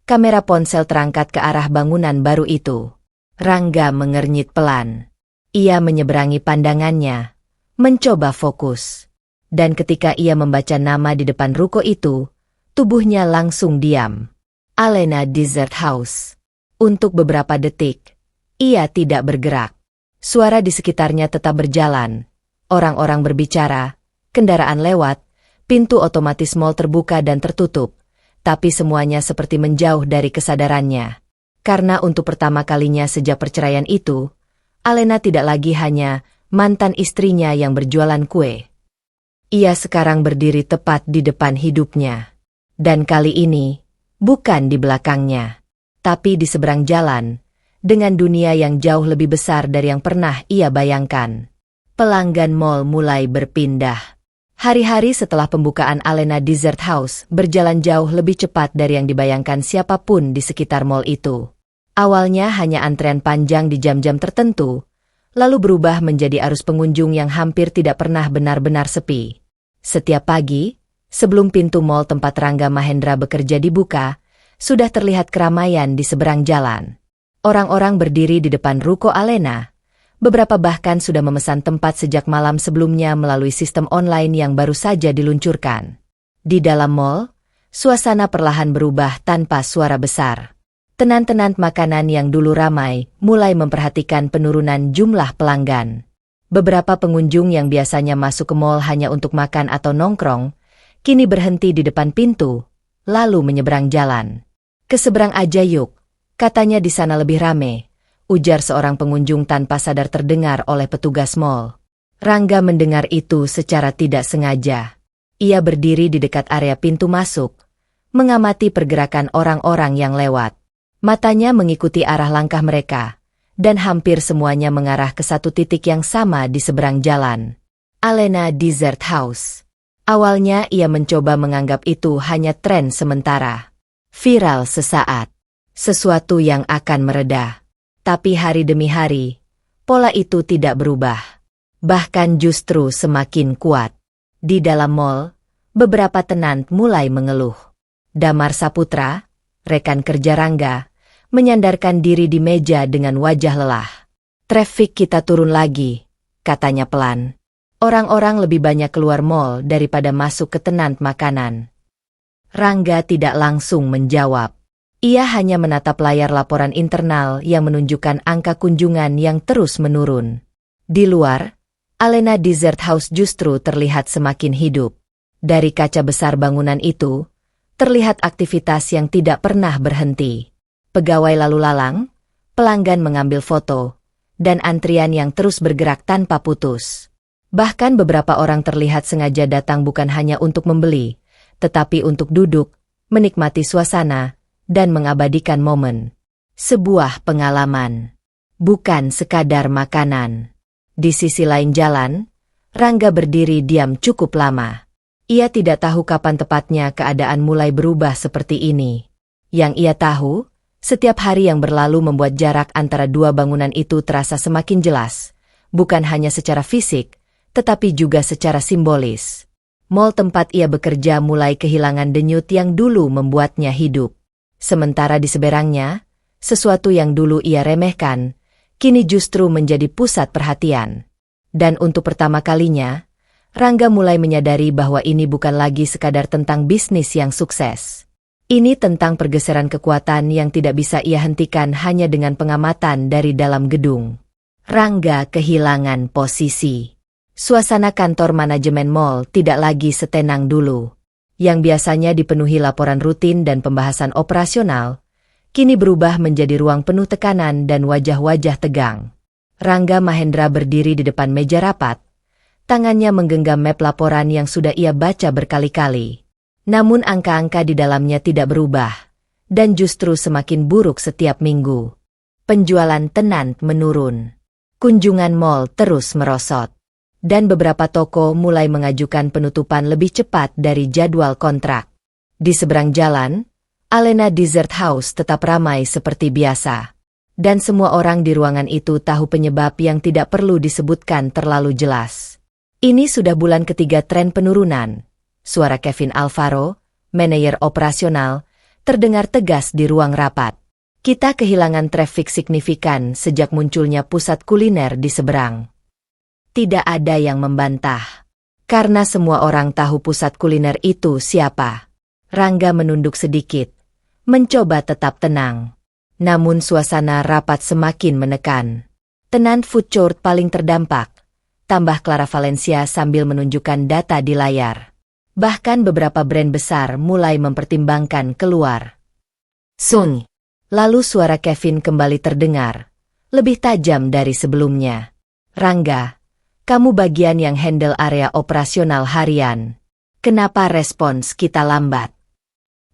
kamera ponsel terangkat ke arah bangunan baru itu. Rangga mengernyit pelan. Ia menyeberangi pandangannya, mencoba fokus. Dan ketika ia membaca nama di depan ruko itu, tubuhnya langsung diam. Alena Dessert House. Untuk beberapa detik, ia tidak bergerak. Suara di sekitarnya tetap berjalan. Orang-orang berbicara, kendaraan lewat, pintu otomatis mall terbuka dan tertutup. Tapi semuanya seperti menjauh dari kesadarannya. Karena untuk pertama kalinya sejak perceraian itu, Alena tidak lagi hanya mantan istrinya yang berjualan kue. Ia sekarang berdiri tepat di depan hidupnya. Dan kali ini, bukan di belakangnya, tapi di seberang jalan, dengan dunia yang jauh lebih besar dari yang pernah ia bayangkan. Pelanggan mall mulai berpindah. Hari-hari setelah pembukaan Alena Dessert House berjalan jauh lebih cepat dari yang dibayangkan siapapun di sekitar mall itu. Awalnya hanya antrean panjang di jam-jam tertentu, lalu berubah menjadi arus pengunjung yang hampir tidak pernah benar-benar sepi. Setiap pagi, sebelum pintu mall tempat Rangga Mahendra bekerja dibuka, sudah terlihat keramaian di seberang jalan. Orang-orang berdiri di depan ruko Alena. Beberapa bahkan sudah memesan tempat sejak malam sebelumnya melalui sistem online yang baru saja diluncurkan. Di dalam mall, suasana perlahan berubah tanpa suara besar. Tenan-tenan makanan yang dulu ramai mulai memperhatikan penurunan jumlah pelanggan. Beberapa pengunjung yang biasanya masuk ke mall hanya untuk makan atau nongkrong, kini berhenti di depan pintu, lalu menyeberang jalan. "Keseberang aja yuk, katanya di sana lebih rame," ujar seorang pengunjung tanpa sadar terdengar oleh petugas mall. Rangga mendengar itu secara tidak sengaja. Ia berdiri di dekat area pintu masuk, mengamati pergerakan orang-orang yang lewat. Matanya mengikuti arah langkah mereka, dan hampir semuanya mengarah ke satu titik yang sama di seberang jalan. Alena Dessert House. Awalnya ia mencoba menganggap itu hanya tren sementara. Viral sesaat. Sesuatu yang akan mereda. Tapi hari demi hari, pola itu tidak berubah. Bahkan justru semakin kuat. Di dalam mall, beberapa tenant mulai mengeluh. Damar Saputra, rekan kerja Rangga, menyandarkan diri di meja dengan wajah lelah. "Traffic kita turun lagi," katanya pelan. Orang-orang lebih banyak keluar mall daripada masuk ke tenant makanan. Rangga tidak langsung menjawab. Ia hanya menatap layar laporan internal yang menunjukkan angka kunjungan yang terus menurun. Di luar, Alena Dessert House justru terlihat semakin hidup. Dari kaca besar bangunan itu, terlihat aktivitas yang tidak pernah berhenti. Pegawai lalu lalang, pelanggan mengambil foto, dan antrian yang terus bergerak tanpa putus. Bahkan beberapa orang terlihat sengaja datang bukan hanya untuk membeli, tetapi untuk duduk, menikmati suasana, dan mengabadikan momen. Sebuah pengalaman. Bukan sekadar makanan. Di sisi lain jalan, Rangga berdiri diam cukup lama. Ia tidak tahu kapan tepatnya keadaan mulai berubah seperti ini. Yang ia tahu, setiap hari yang berlalu membuat jarak antara dua bangunan itu terasa semakin jelas. Bukan hanya secara fisik, tetapi juga secara simbolis. Mall tempat ia bekerja mulai kehilangan denyut yang dulu membuatnya hidup. Sementara di seberangnya, sesuatu yang dulu ia remehkan, kini justru menjadi pusat perhatian. Dan untuk pertama kalinya, Rangga mulai menyadari bahwa ini bukan lagi sekadar tentang bisnis yang sukses. Ini tentang pergeseran kekuatan yang tidak bisa ia hentikan hanya dengan pengamatan dari dalam gedung. Rangga kehilangan posisi. Suasana kantor manajemen mall tidak lagi setenang dulu. Yang biasanya dipenuhi laporan rutin dan pembahasan operasional, kini berubah menjadi ruang penuh tekanan dan wajah-wajah tegang. Rangga Mahendra berdiri di depan meja rapat, tangannya menggenggam map laporan yang sudah ia baca berkali-kali. Namun angka-angka di dalamnya tidak berubah, dan justru semakin buruk setiap minggu. Penjualan tenan menurun. Kunjungan mal terus merosot. Dan beberapa toko mulai mengajukan penutupan lebih cepat dari jadwal kontrak. Di seberang jalan, Alena Dessert House tetap ramai seperti biasa. Dan semua orang di ruangan itu tahu penyebab yang tidak perlu disebutkan terlalu jelas. Ini sudah bulan ketiga tren penurunan. Suara Kevin Alvaro, manajer operasional, terdengar tegas di ruang rapat. Kita kehilangan trafik signifikan sejak munculnya pusat kuliner di seberang. Tidak ada yang membantah. Karena semua orang tahu pusat kuliner itu siapa. Rangga menunduk sedikit, mencoba tetap tenang. Namun suasana rapat semakin menekan. Tenan food court paling terdampak, tambah Clara Valencia sambil menunjukkan data di layar. Bahkan beberapa brand besar mulai mempertimbangkan keluar. Sun. Lalu suara Kevin kembali terdengar, lebih tajam dari sebelumnya. Rangga, kamu bagian yang handle area operasional harian. Kenapa respons kita lambat?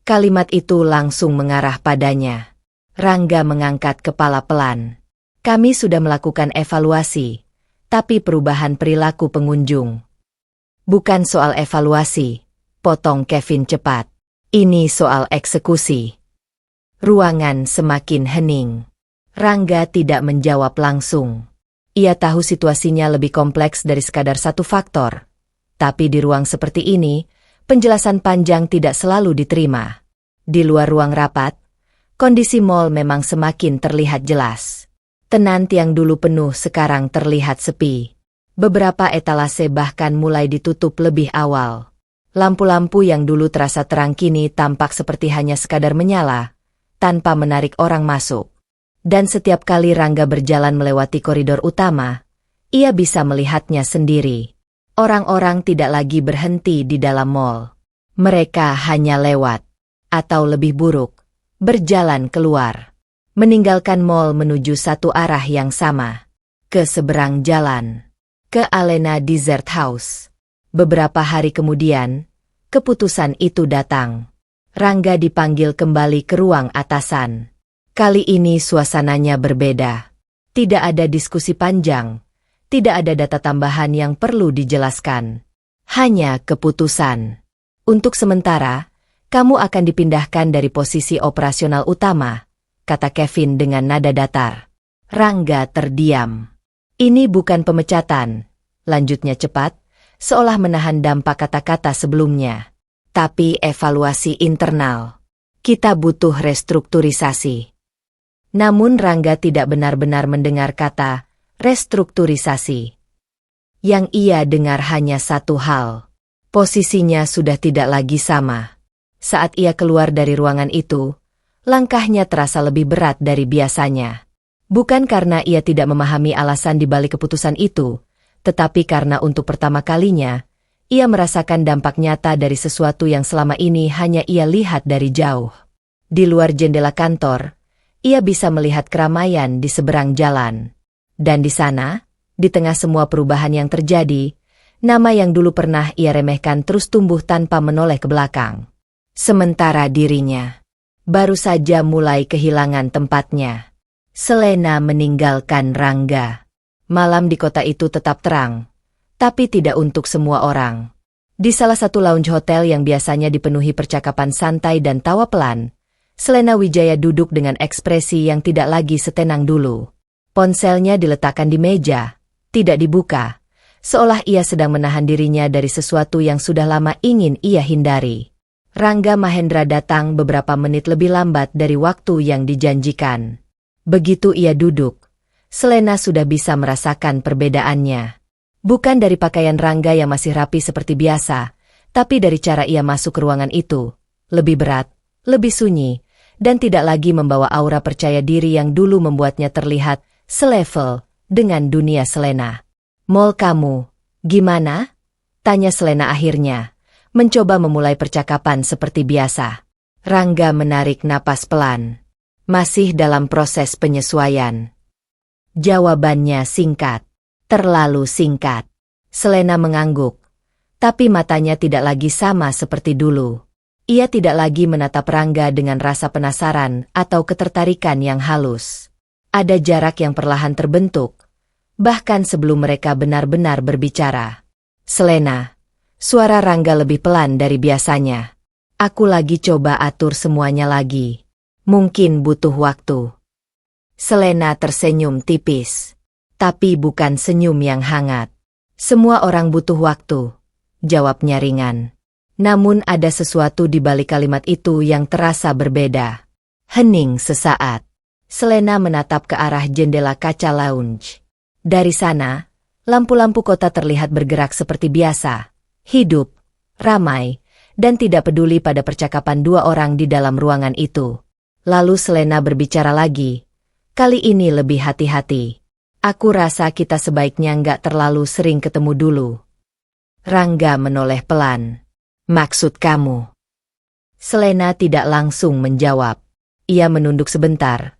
Kalimat itu langsung mengarah padanya. Rangga mengangkat kepala pelan. Kami sudah melakukan evaluasi, tapi perubahan perilaku pengunjung. Bukan soal evaluasi, potong Kevin cepat. Ini soal eksekusi. Ruangan semakin hening. Rangga tidak menjawab langsung. Ia tahu situasinya lebih kompleks dari sekadar satu faktor. Tapi di ruang seperti ini, penjelasan panjang tidak selalu diterima. Di luar ruang rapat, kondisi mal memang semakin terlihat jelas. Tenan yang dulu penuh sekarang terlihat sepi. Beberapa etalase bahkan mulai ditutup lebih awal. Lampu-lampu yang dulu terasa terang kini tampak seperti hanya sekadar menyala, tanpa menarik orang masuk. Dan setiap kali Rangga berjalan melewati koridor utama, ia bisa melihatnya sendiri. Orang-orang tidak lagi berhenti di dalam mal. Mereka hanya lewat, atau lebih buruk, berjalan keluar. Meninggalkan mal menuju satu arah yang sama. Ke seberang jalan. Ke Alena Dessert House. Beberapa hari kemudian, keputusan itu datang. Rangga dipanggil kembali ke ruang atasan. Kali ini suasananya berbeda. Tidak ada diskusi panjang. Tidak ada data tambahan yang perlu dijelaskan. Hanya keputusan. Untuk sementara, kamu akan dipindahkan dari posisi operasional utama, kata Kevin dengan nada datar. Rangga terdiam. Ini bukan pemecatan, lanjutnya cepat, seolah menahan dampak kata-kata sebelumnya. Tapi evaluasi internal. Kita butuh restrukturisasi. Namun Rangga tidak benar-benar mendengar kata restrukturisasi. Yang ia dengar hanya satu hal. Posisinya sudah tidak lagi sama. Saat ia keluar dari ruangan itu, langkahnya terasa lebih berat dari biasanya. Bukan karena ia tidak memahami alasan di balik keputusan itu, tetapi karena untuk pertama kalinya, ia merasakan dampak nyata dari sesuatu yang selama ini hanya ia lihat dari jauh. Di luar jendela kantor, ia bisa melihat keramaian di seberang jalan. Dan di sana, di tengah semua perubahan yang terjadi, nama yang dulu pernah ia remehkan terus tumbuh tanpa menoleh ke belakang. Sementara dirinya baru saja mulai kehilangan tempatnya. Selena meninggalkan Rangga. Malam di kota itu tetap terang, tapi tidak untuk semua orang. Di salah satu lounge hotel yang biasanya dipenuhi percakapan santai dan tawa pelan, Selena Wijaya duduk dengan ekspresi yang tidak lagi setenang dulu. Ponselnya diletakkan di meja, tidak dibuka, seolah ia sedang menahan dirinya dari sesuatu yang sudah lama ingin ia hindari. Rangga Mahendra datang beberapa menit lebih lambat dari waktu yang dijanjikan. Begitu ia duduk, Selena sudah bisa merasakan perbedaannya. Bukan dari pakaian Rangga yang masih rapi seperti biasa, tapi dari cara ia masuk ke ruangan itu. Lebih berat, lebih sunyi, dan tidak lagi membawa aura percaya diri yang dulu membuatnya terlihat selevel dengan dunia Selena. Mal kamu, gimana? Tanya Selena akhirnya, mencoba memulai percakapan seperti biasa. Rangga menarik napas pelan. Masih dalam proses penyesuaian. Jawabannya singkat. Terlalu singkat. Selena mengangguk. Tapi matanya tidak lagi sama seperti dulu. Ia tidak lagi menatap Rangga dengan rasa penasaran atau ketertarikan yang halus. Ada jarak yang perlahan terbentuk, bahkan sebelum mereka benar-benar berbicara. "Selena," suara Rangga lebih pelan dari biasanya. "Aku lagi coba atur semuanya lagi. Mungkin butuh waktu." Selena tersenyum tipis. Tapi bukan senyum yang hangat. "Semua orang butuh waktu," jawabnya ringan. Namun ada sesuatu di balik kalimat itu yang terasa berbeda. Hening sesaat. Selena menatap ke arah jendela kaca lounge. Dari sana, lampu-lampu kota terlihat bergerak seperti biasa. Hidup, ramai, dan tidak peduli pada percakapan dua orang di dalam ruangan itu. Lalu Selena berbicara lagi. Kali ini lebih hati-hati. "Aku rasa kita sebaiknya nggak terlalu sering ketemu dulu." Rangga menoleh pelan. "Maksud kamu?" Selena tidak langsung menjawab. Ia menunduk sebentar,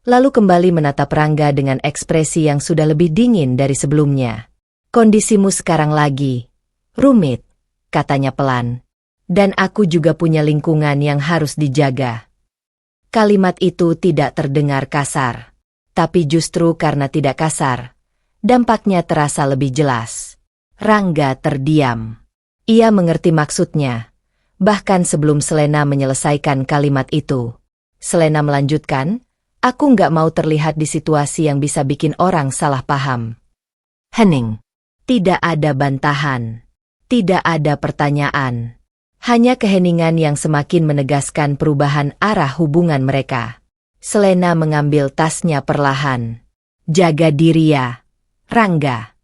lalu kembali menatap Rangga dengan ekspresi yang sudah lebih dingin dari sebelumnya. "Kondisimu sekarang lagi rumit," katanya pelan. "Dan aku juga punya lingkungan yang harus dijaga." Kalimat itu tidak terdengar kasar. Tapi justru karena tidak kasar, dampaknya terasa lebih jelas. Rangga terdiam. Ia mengerti maksudnya, bahkan sebelum Selena menyelesaikan kalimat itu. Selena melanjutkan, "Aku nggak mau terlihat di situasi yang bisa bikin orang salah paham." Hening. Tidak ada bantahan. Tidak ada pertanyaan. Hanya keheningan yang semakin menegaskan perubahan arah hubungan mereka. Selena mengambil tasnya perlahan. "Jaga diri ya, Rangga."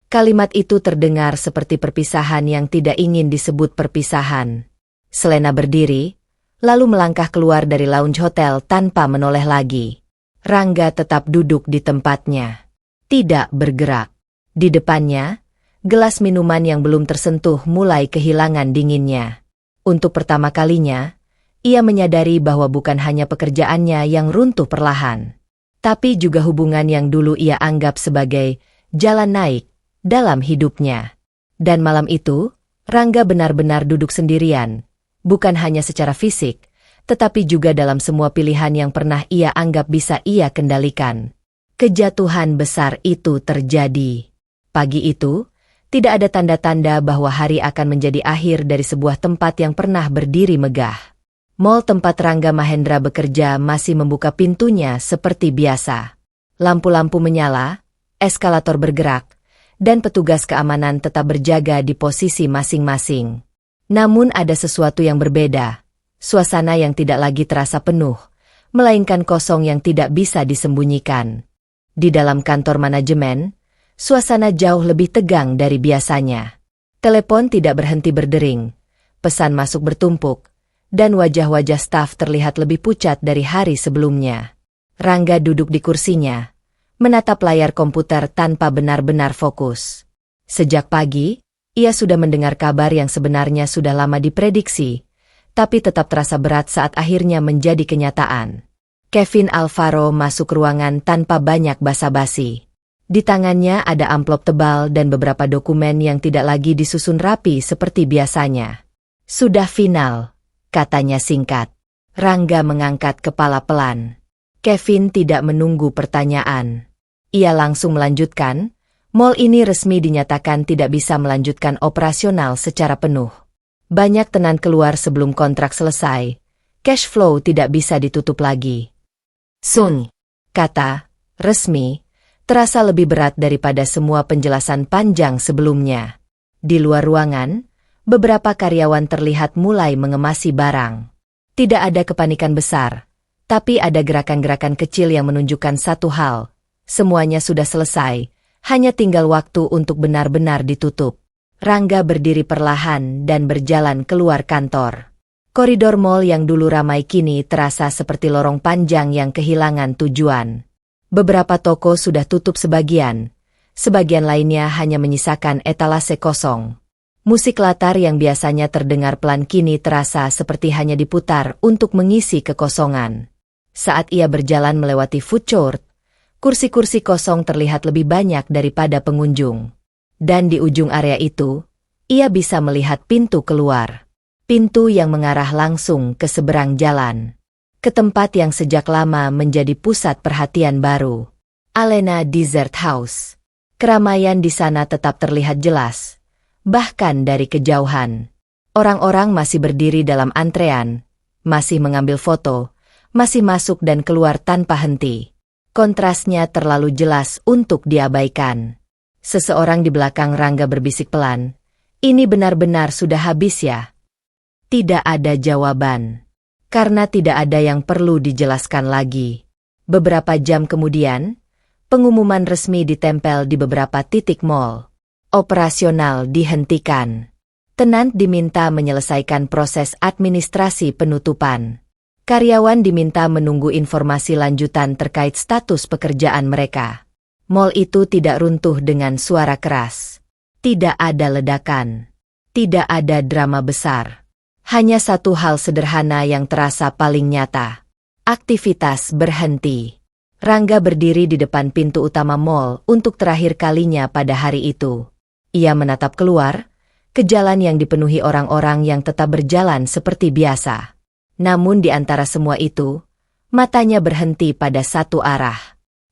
Kalimat itu terdengar seperti perpisahan yang tidak ingin disebut perpisahan. Selena berdiri, lalu melangkah keluar dari lounge hotel tanpa menoleh lagi. Rangga tetap duduk di tempatnya. Tidak bergerak. Di depannya, gelas minuman yang belum tersentuh mulai kehilangan dinginnya. Untuk pertama kalinya, ia menyadari bahwa bukan hanya pekerjaannya yang runtuh perlahan, tapi juga hubungan yang dulu ia anggap sebagai jalan naik dalam hidupnya. Dan malam itu, Rangga benar-benar duduk sendirian, bukan hanya secara fisik, tetapi juga dalam semua pilihan yang pernah ia anggap bisa ia kendalikan. Kejatuhan besar itu terjadi. Pagi itu, tidak ada tanda-tanda bahwa hari akan menjadi akhir dari sebuah tempat yang pernah berdiri megah. Mall tempat Rangga Mahendra bekerja masih membuka pintunya seperti biasa. Lampu-lampu menyala, eskalator bergerak, dan petugas keamanan tetap berjaga di posisi masing-masing. Namun ada sesuatu yang berbeda. Suasana yang tidak lagi terasa penuh, melainkan kosong yang tidak bisa disembunyikan. Di dalam kantor manajemen, suasana jauh lebih tegang dari biasanya. Telepon tidak berhenti berdering, pesan masuk bertumpuk, dan wajah-wajah staf terlihat lebih pucat dari hari sebelumnya. Rangga duduk di kursinya, menatap layar komputer tanpa benar-benar fokus. Sejak pagi, ia sudah mendengar kabar yang sebenarnya sudah lama diprediksi, tapi tetap terasa berat saat akhirnya menjadi kenyataan. Kevin Alvaro masuk ruangan tanpa banyak basa-basi. Di tangannya ada amplop tebal dan beberapa dokumen yang tidak lagi disusun rapi seperti biasanya. "Sudah final," katanya singkat. Rangga mengangkat kepala pelan. Kevin tidak menunggu pertanyaan. Ia langsung melanjutkan, "Mall ini resmi dinyatakan tidak bisa melanjutkan operasional secara penuh. Banyak tenan keluar sebelum kontrak selesai. Cash flow tidak bisa ditutup lagi." "Sun," kata, resmi, terasa lebih berat daripada semua penjelasan panjang sebelumnya. Di luar ruangan, beberapa karyawan terlihat mulai mengemasi barang. Tidak ada kepanikan besar, tapi ada gerakan-gerakan kecil yang menunjukkan satu hal. Semuanya sudah selesai, hanya tinggal waktu untuk benar-benar ditutup. Rangga berdiri perlahan dan berjalan keluar kantor. Koridor mall yang dulu ramai kini terasa seperti lorong panjang yang kehilangan tujuan. Beberapa toko sudah tutup sebagian lainnya hanya menyisakan etalase kosong. Musik latar yang biasanya terdengar pelan kini terasa seperti hanya diputar untuk mengisi kekosongan. Saat ia berjalan melewati food court, kursi-kursi kosong terlihat lebih banyak daripada pengunjung. Dan di ujung area itu, ia bisa melihat pintu keluar. Pintu yang mengarah langsung ke seberang jalan. Ke tempat yang sejak lama menjadi pusat perhatian baru. Alena Dessert House. Keramaian di sana tetap terlihat jelas. Bahkan dari kejauhan. Orang-orang masih berdiri dalam antrean, masih mengambil foto, masih masuk dan keluar tanpa henti. Kontrasnya terlalu jelas untuk diabaikan. Seseorang di belakang Rangga berbisik pelan, "Ini benar-benar sudah habis ya?" Tidak ada jawaban. Karena tidak ada yang perlu dijelaskan lagi. Beberapa jam kemudian, pengumuman resmi ditempel di beberapa titik mal. Operasional dihentikan. Tenant diminta menyelesaikan proses administrasi penutupan. Karyawan diminta menunggu informasi lanjutan terkait status pekerjaan mereka. Mal itu tidak runtuh dengan suara keras. Tidak ada ledakan. Tidak ada drama besar. Hanya satu hal sederhana yang terasa paling nyata. Aktivitas berhenti. Rangga berdiri di depan pintu utama mal untuk terakhir kalinya pada hari itu. Ia menatap keluar, ke jalan yang dipenuhi orang-orang yang tetap berjalan seperti biasa. Namun di antara semua itu, matanya berhenti pada satu arah.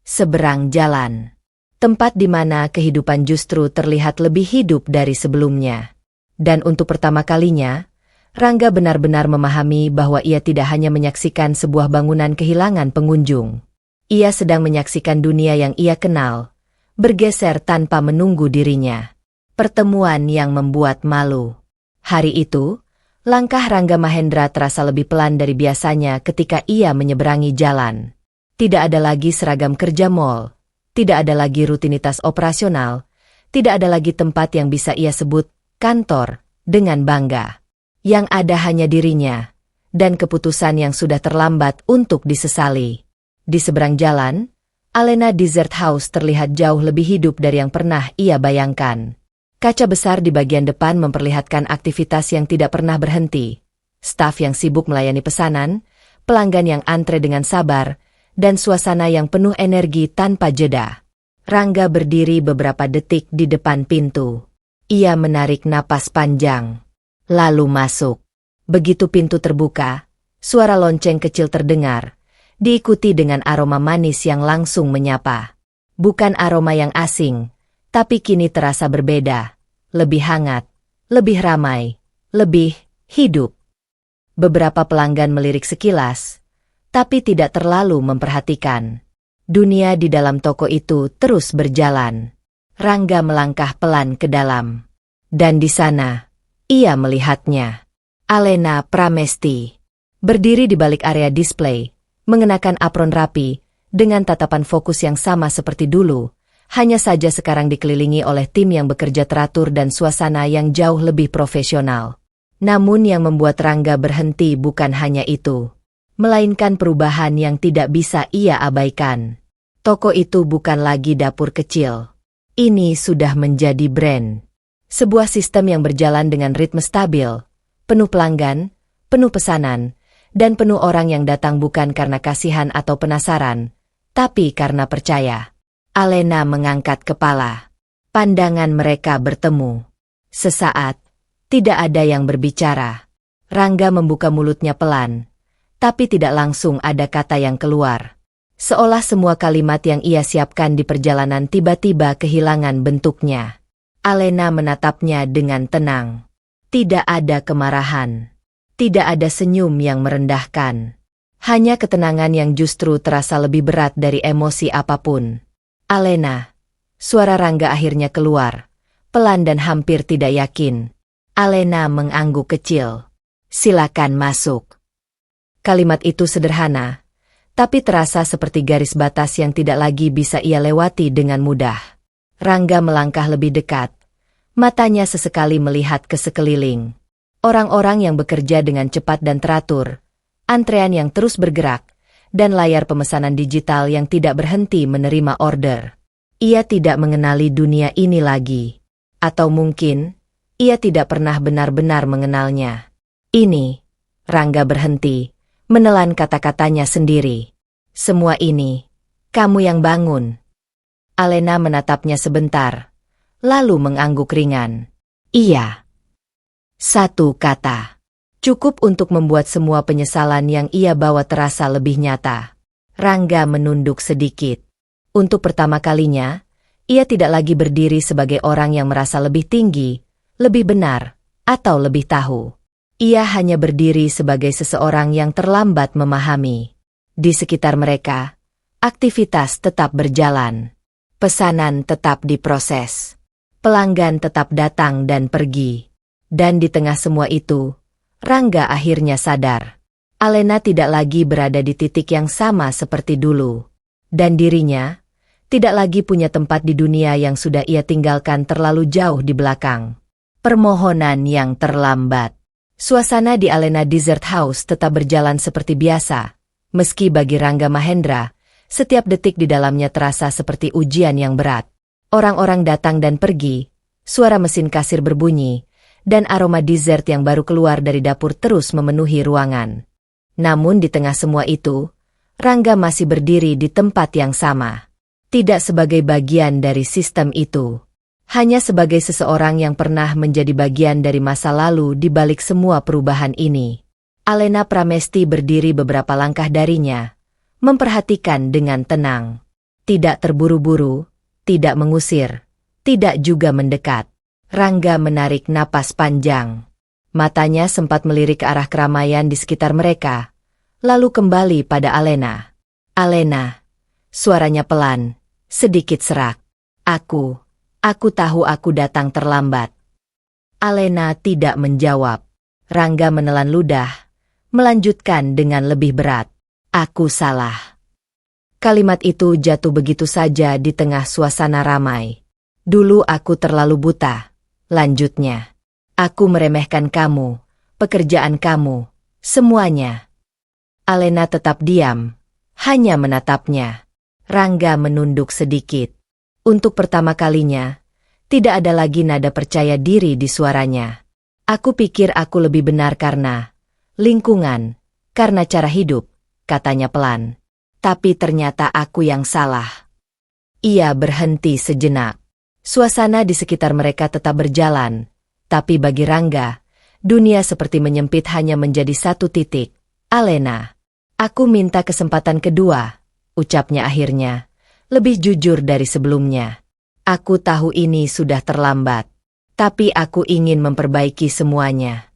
Seberang jalan. Tempat di mana kehidupan justru terlihat lebih hidup dari sebelumnya. Dan untuk pertama kalinya, Rangga benar-benar memahami bahwa ia tidak hanya menyaksikan sebuah bangunan kehilangan pengunjung. Ia sedang menyaksikan dunia yang ia kenal, bergeser tanpa menunggu dirinya. Pertemuan yang membuat malu. Hari itu, langkah Rangga Mahendra terasa lebih pelan dari biasanya ketika ia menyeberangi jalan. Tidak ada lagi seragam kerja mal, tidak ada lagi rutinitas operasional, tidak ada lagi tempat yang bisa ia sebut kantor dengan bangga. Yang ada hanya dirinya, dan keputusan yang sudah terlambat untuk disesali. Di seberang jalan, Alena Dessert House terlihat jauh lebih hidup dari yang pernah ia bayangkan. Kaca besar di bagian depan memperlihatkan aktivitas yang tidak pernah berhenti. Staf yang sibuk melayani pesanan, pelanggan yang antre dengan sabar, dan suasana yang penuh energi tanpa jeda. Rangga berdiri beberapa detik di depan pintu. Ia menarik napas panjang. Lalu masuk. Begitu pintu terbuka, suara lonceng kecil terdengar, diikuti dengan aroma manis yang langsung menyapa. Bukan aroma yang asing, tapi kini terasa berbeda, lebih hangat, lebih ramai, lebih hidup. Beberapa pelanggan melirik sekilas, tapi tidak terlalu memperhatikan. Dunia di dalam toko itu terus berjalan. Rangga melangkah pelan ke dalam. Dan di sana, ia melihatnya. Alena Pramesti. Berdiri di balik area display, mengenakan apron rapi, dengan tatapan fokus yang sama seperti dulu, hanya saja sekarang dikelilingi oleh tim yang bekerja teratur dan suasana yang jauh lebih profesional. Namun yang membuat Rangga berhenti bukan hanya itu, melainkan perubahan yang tidak bisa ia abaikan. Toko itu bukan lagi dapur kecil. Ini sudah menjadi brand. Sebuah sistem yang berjalan dengan ritme stabil, penuh pelanggan, penuh pesanan, dan penuh orang yang datang bukan karena kasihan atau penasaran, tapi karena percaya. Alena mengangkat kepala. Pandangan mereka bertemu. Sesaat, tidak ada yang berbicara. Rangga membuka mulutnya pelan, tapi tidak langsung ada kata yang keluar. Seolah semua kalimat yang ia siapkan di perjalanan tiba-tiba kehilangan bentuknya. Alena menatapnya dengan tenang. Tidak ada kemarahan. Tidak ada senyum yang merendahkan. Hanya ketenangan yang justru terasa lebih berat dari emosi apapun. Alena. Suara Rangga akhirnya keluar. Pelan dan hampir tidak yakin. Alena mengangguk kecil. Silakan masuk. Kalimat itu sederhana, tapi terasa seperti garis batas yang tidak lagi bisa ia lewati dengan mudah. Rangga melangkah lebih dekat. Matanya sesekali melihat ke sekeliling. Orang-orang yang bekerja dengan cepat dan teratur. Antrean yang terus bergerak. Dan layar pemesanan digital yang tidak berhenti menerima order. Ia tidak mengenali dunia ini lagi. Atau mungkin, ia tidak pernah benar-benar mengenalnya. Ini, Rangga berhenti, menelan kata-katanya sendiri. Semua ini, kamu yang bangun. Alena menatapnya sebentar, lalu mengangguk ringan. Iya. Satu kata. Cukup untuk membuat semua penyesalan yang ia bawa terasa lebih nyata. Rangga menunduk sedikit. Untuk pertama kalinya, ia tidak lagi berdiri sebagai orang yang merasa lebih tinggi, lebih benar, atau lebih tahu. Ia hanya berdiri sebagai seseorang yang terlambat memahami. Di sekitar mereka, aktivitas tetap berjalan. Pesanan tetap diproses. Pelanggan tetap datang dan pergi. Dan di tengah semua itu, Rangga akhirnya sadar. Alena tidak lagi berada di titik yang sama seperti dulu. Dan dirinya tidak lagi punya tempat di dunia yang sudah ia tinggalkan terlalu jauh di belakang. Permohonan yang terlambat. Suasana di Alena Dessert House tetap berjalan seperti biasa. Meski bagi Rangga Mahendra, setiap detik di dalamnya terasa seperti ujian yang berat. Orang-orang datang dan pergi, suara mesin kasir berbunyi, dan aroma dessert yang baru keluar dari dapur terus memenuhi ruangan. Namun di tengah semua itu, Rangga masih berdiri di tempat yang sama. Tidak sebagai bagian dari sistem itu. Hanya sebagai seseorang yang pernah menjadi bagian dari masa lalu di balik semua perubahan ini. Alena Pramesti berdiri beberapa langkah darinya, memperhatikan dengan tenang. Tidak terburu-buru, tidak mengusir, tidak juga mendekat. Rangga menarik napas panjang. Matanya sempat melirik ke arah keramaian di sekitar mereka, lalu kembali pada Alena. Alena, suaranya pelan, sedikit serak. Aku tahu aku datang terlambat. Alena tidak menjawab. Rangga menelan ludah, melanjutkan dengan lebih berat. Aku salah. Kalimat itu jatuh begitu saja di tengah suasana ramai. Dulu aku terlalu buta. Lanjutnya, aku meremehkan kamu, pekerjaan kamu, semuanya. Alena tetap diam, hanya menatapnya. Rangga menunduk sedikit. Untuk pertama kalinya, tidak ada lagi nada percaya diri di suaranya. Aku pikir aku lebih benar karena lingkungan, karena cara hidup, katanya pelan. Tapi ternyata aku yang salah. Ia berhenti sejenak. Suasana di sekitar mereka tetap berjalan, tapi bagi Rangga, dunia seperti menyempit hanya menjadi satu titik. Alena, aku minta kesempatan kedua, ucapnya akhirnya, lebih jujur dari sebelumnya. Aku tahu ini sudah terlambat, tapi aku ingin memperbaiki semuanya.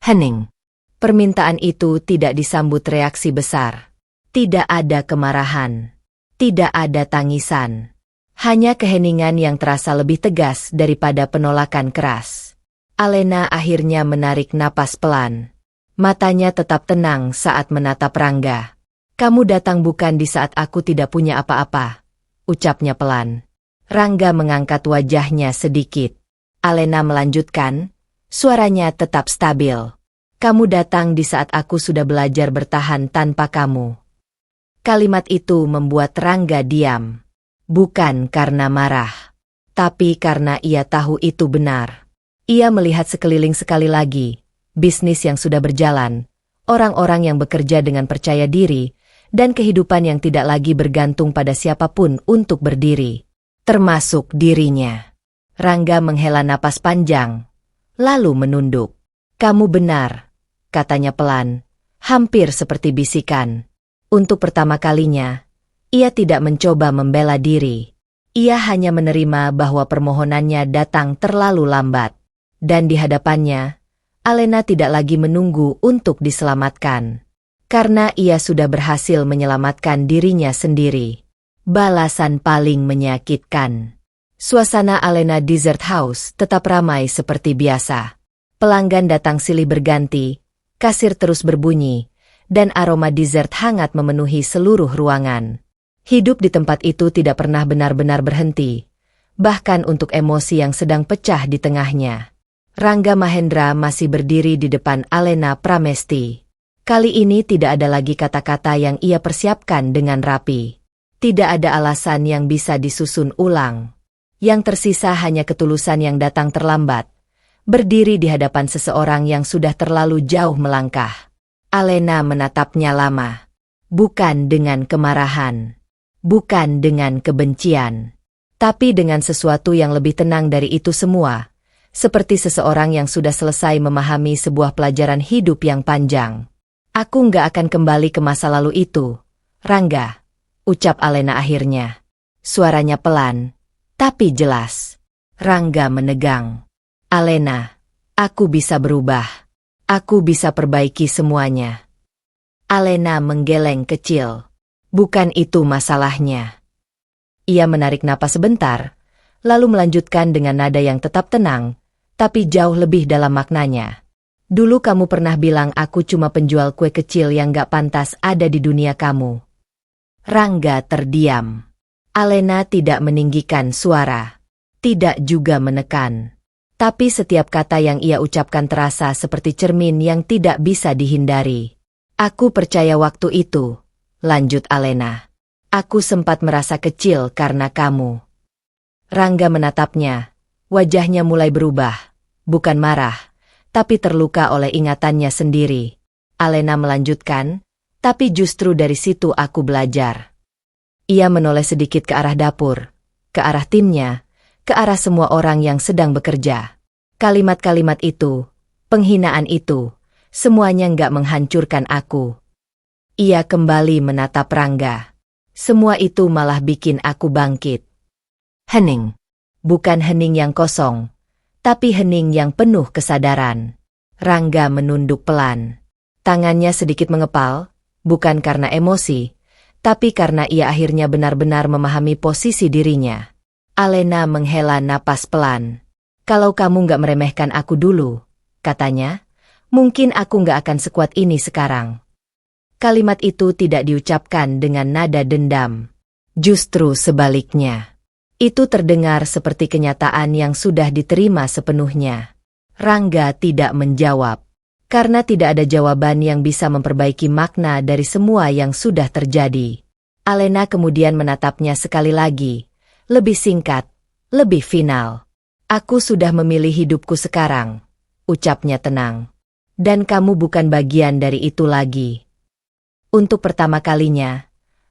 Hening. Permintaan itu tidak disambut reaksi besar. Tidak ada kemarahan. Tidak ada tangisan. Hanya keheningan yang terasa lebih tegas daripada penolakan keras. Alena akhirnya menarik napas pelan. Matanya tetap tenang saat menatap Rangga. Kamu datang bukan di saat aku tidak punya apa-apa, ucapnya pelan. Rangga mengangkat wajahnya sedikit. Alena melanjutkan, suaranya tetap stabil. Kamu datang di saat aku sudah belajar bertahan tanpa kamu. Kalimat itu membuat Rangga diam. Bukan karena marah, tapi karena ia tahu itu benar. Ia melihat sekeliling sekali lagi, bisnis yang sudah berjalan, orang-orang yang bekerja dengan percaya diri, dan kehidupan yang tidak lagi bergantung pada siapapun untuk berdiri, termasuk dirinya. Rangga menghela napas panjang, lalu menunduk. Kamu benar, katanya pelan, hampir seperti bisikan. Untuk pertama kalinya, ia tidak mencoba membela diri. Ia hanya menerima bahwa permohonannya datang terlalu lambat. Dan di hadapannya, Alena tidak lagi menunggu untuk diselamatkan. Karena ia sudah berhasil menyelamatkan dirinya sendiri. Balasan paling menyakitkan. Suasana Alena Dessert House tetap ramai seperti biasa. Pelanggan datang silih berganti, kasir terus berbunyi, dan aroma dessert hangat memenuhi seluruh ruangan. Hidup di tempat itu tidak pernah benar-benar berhenti, bahkan untuk emosi yang sedang pecah di tengahnya. Rangga Mahendra masih berdiri di depan Alena Pramesti. Kali ini tidak ada lagi kata-kata yang ia persiapkan dengan rapi. Tidak ada alasan yang bisa disusun ulang. Yang tersisa hanya ketulusan yang datang terlambat, berdiri di hadapan seseorang yang sudah terlalu jauh melangkah. Alena menatapnya lama, bukan dengan kemarahan. Bukan dengan kebencian, tapi dengan sesuatu yang lebih tenang dari itu semua, seperti seseorang yang sudah selesai memahami sebuah pelajaran hidup yang panjang. Aku nggak akan kembali ke masa lalu itu, Rangga, ucap Alena akhirnya. Suaranya pelan, tapi jelas. Rangga menegang. Alena, aku bisa berubah. Aku bisa perbaiki semuanya. Alena menggeleng kecil. Bukan itu masalahnya. Ia menarik napas sebentar, lalu melanjutkan dengan nada yang tetap tenang, tapi jauh lebih dalam maknanya. Dulu kamu pernah bilang aku cuma penjual kue kecil yang gak pantas ada di dunia kamu. Rangga terdiam. Alena tidak meninggikan suara, tidak juga menekan. Tapi setiap kata yang ia ucapkan terasa seperti cermin yang tidak bisa dihindari. Aku percaya waktu itu, lanjut Alena. Aku sempat merasa kecil karena kamu. Rangga menatapnya, wajahnya mulai berubah, bukan marah, tapi terluka oleh ingatannya sendiri. Alena melanjutkan, tapi justru dari situ aku belajar. Ia menoleh sedikit ke arah dapur, ke arah timnya, ke arah semua orang yang sedang bekerja. Kalimat-kalimat itu, penghinaan itu, semuanya nggak menghancurkan aku. Ia kembali menatap Rangga. Semua itu malah bikin aku bangkit. Hening. Bukan hening yang kosong, tapi hening yang penuh kesadaran. Rangga menunduk pelan. Tangannya sedikit mengepal, bukan karena emosi, tapi karena ia akhirnya benar-benar memahami posisi dirinya. Alena menghela napas pelan. Kalau kamu nggak meremehkan aku dulu, katanya, mungkin aku nggak akan sekuat ini sekarang. Kalimat itu tidak diucapkan dengan nada dendam. Justru sebaliknya. Itu terdengar seperti kenyataan yang sudah diterima sepenuhnya. Rangga tidak menjawab, karena tidak ada jawaban yang bisa memperbaiki makna dari semua yang sudah terjadi. Alena kemudian menatapnya sekali lagi, lebih singkat, lebih final. Aku sudah memilih hidupku sekarang, ucapnya tenang. Dan kamu bukan bagian dari itu lagi. Untuk pertama kalinya,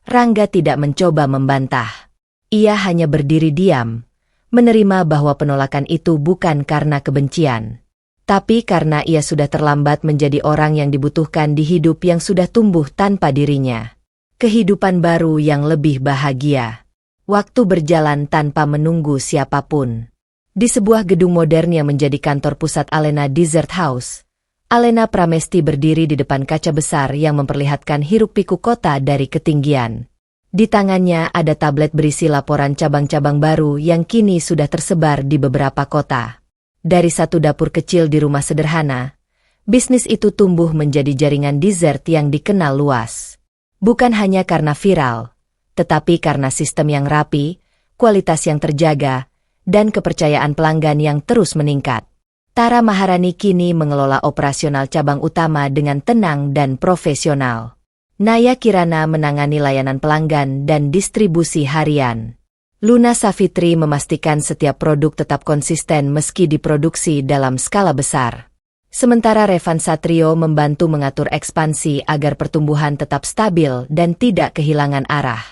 Rangga tidak mencoba membantah. Ia hanya berdiri diam, menerima bahwa penolakan itu bukan karena kebencian, tapi karena ia sudah terlambat menjadi orang yang dibutuhkan di hidup yang sudah tumbuh tanpa dirinya. Kehidupan baru yang lebih bahagia. Waktu berjalan tanpa menunggu siapapun. Di sebuah gedung modern yang menjadi kantor pusat Alena Dessert House, Alena Pramesti berdiri di depan kaca besar yang memperlihatkan hiruk-pikuk kota dari ketinggian. Di tangannya ada tablet berisi laporan cabang-cabang baru yang kini sudah tersebar di beberapa kota. Dari satu dapur kecil di rumah sederhana, bisnis itu tumbuh menjadi jaringan dessert yang dikenal luas. Bukan hanya karena viral, tetapi karena sistem yang rapi, kualitas yang terjaga, dan kepercayaan pelanggan yang terus meningkat. Tara Maharani kini mengelola operasional cabang utama dengan tenang dan profesional. Naya Kirana menangani layanan pelanggan dan distribusi harian. Luna Savitri memastikan setiap produk tetap konsisten meski diproduksi dalam skala besar. Sementara Revan Satrio membantu mengatur ekspansi agar pertumbuhan tetap stabil dan tidak kehilangan arah.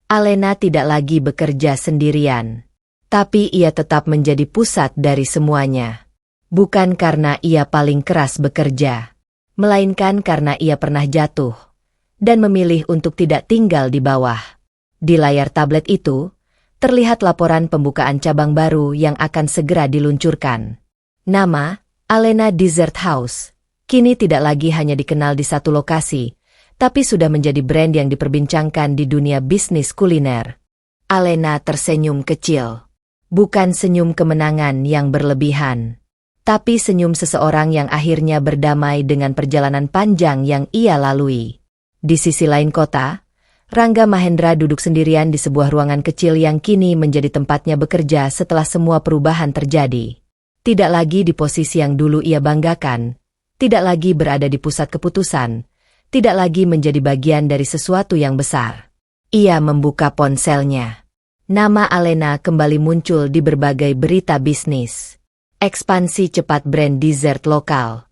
Alena tidak lagi bekerja sendirian. Tapi ia tetap menjadi pusat dari semuanya. Bukan karena ia paling keras bekerja, melainkan karena ia pernah jatuh dan memilih untuk tidak tinggal di bawah. Di layar tablet itu, terlihat laporan pembukaan cabang baru yang akan segera diluncurkan. Nama, Alena Dessert House, kini tidak lagi hanya dikenal di satu lokasi, tapi sudah menjadi brand yang diperbincangkan di dunia bisnis kuliner. Alena tersenyum kecil. Bukan senyum kemenangan yang berlebihan, tapi senyum seseorang yang akhirnya berdamai dengan perjalanan panjang yang ia lalui. Di sisi lain kota, Rangga Mahendra duduk sendirian di sebuah ruangan kecil yang kini menjadi tempatnya bekerja setelah semua perubahan terjadi. Tidak lagi di posisi yang dulu ia banggakan, tidak lagi berada di pusat keputusan, tidak lagi menjadi bagian dari sesuatu yang besar. Ia membuka ponselnya. Nama Alena kembali muncul di berbagai berita bisnis. Ekspansi cepat brand dessert lokal.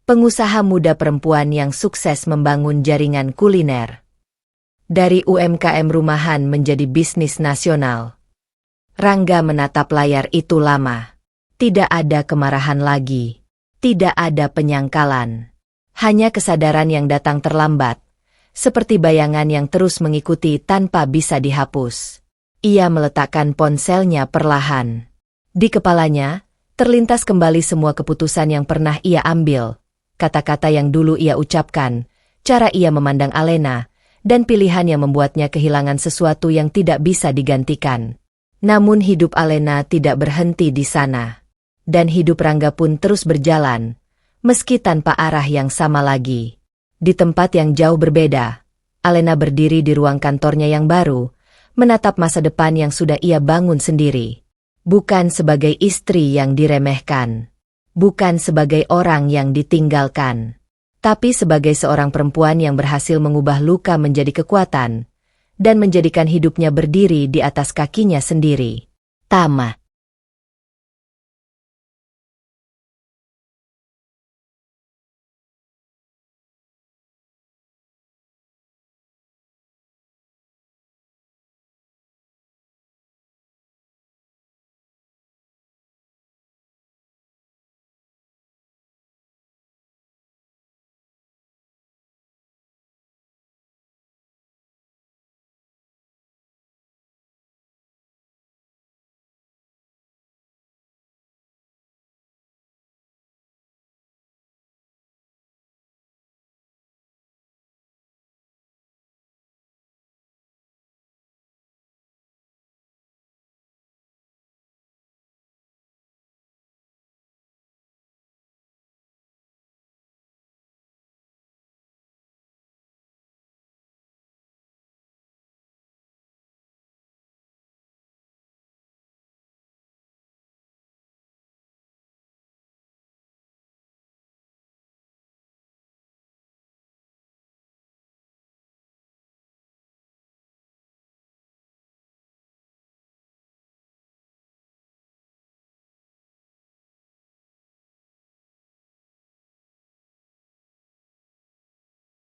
Pengusaha muda perempuan yang sukses membangun jaringan kuliner. Dari UMKM rumahan menjadi bisnis nasional. Rangga menatap layar itu lama. Tidak ada kemarahan lagi. Tidak ada penyangkalan. Hanya kesadaran yang datang terlambat, seperti bayangan yang terus mengikuti tanpa bisa dihapus. Ia meletakkan ponselnya perlahan. Di kepalanya, terlintas kembali semua keputusan yang pernah ia ambil, kata-kata yang dulu ia ucapkan, cara ia memandang Alena, dan pilihan yang membuatnya kehilangan sesuatu yang tidak bisa digantikan. Namun hidup Alena tidak berhenti di sana. Dan hidup Rangga pun terus berjalan, meski tanpa arah yang sama lagi. Di tempat yang jauh berbeda, Alena berdiri di ruang kantornya yang baru, menatap masa depan yang sudah ia bangun sendiri. Bukan sebagai istri yang diremehkan. Bukan sebagai orang yang ditinggalkan. Tapi sebagai seorang perempuan yang berhasil mengubah luka menjadi kekuatan, dan menjadikan hidupnya berdiri di atas kakinya sendiri. Tamat.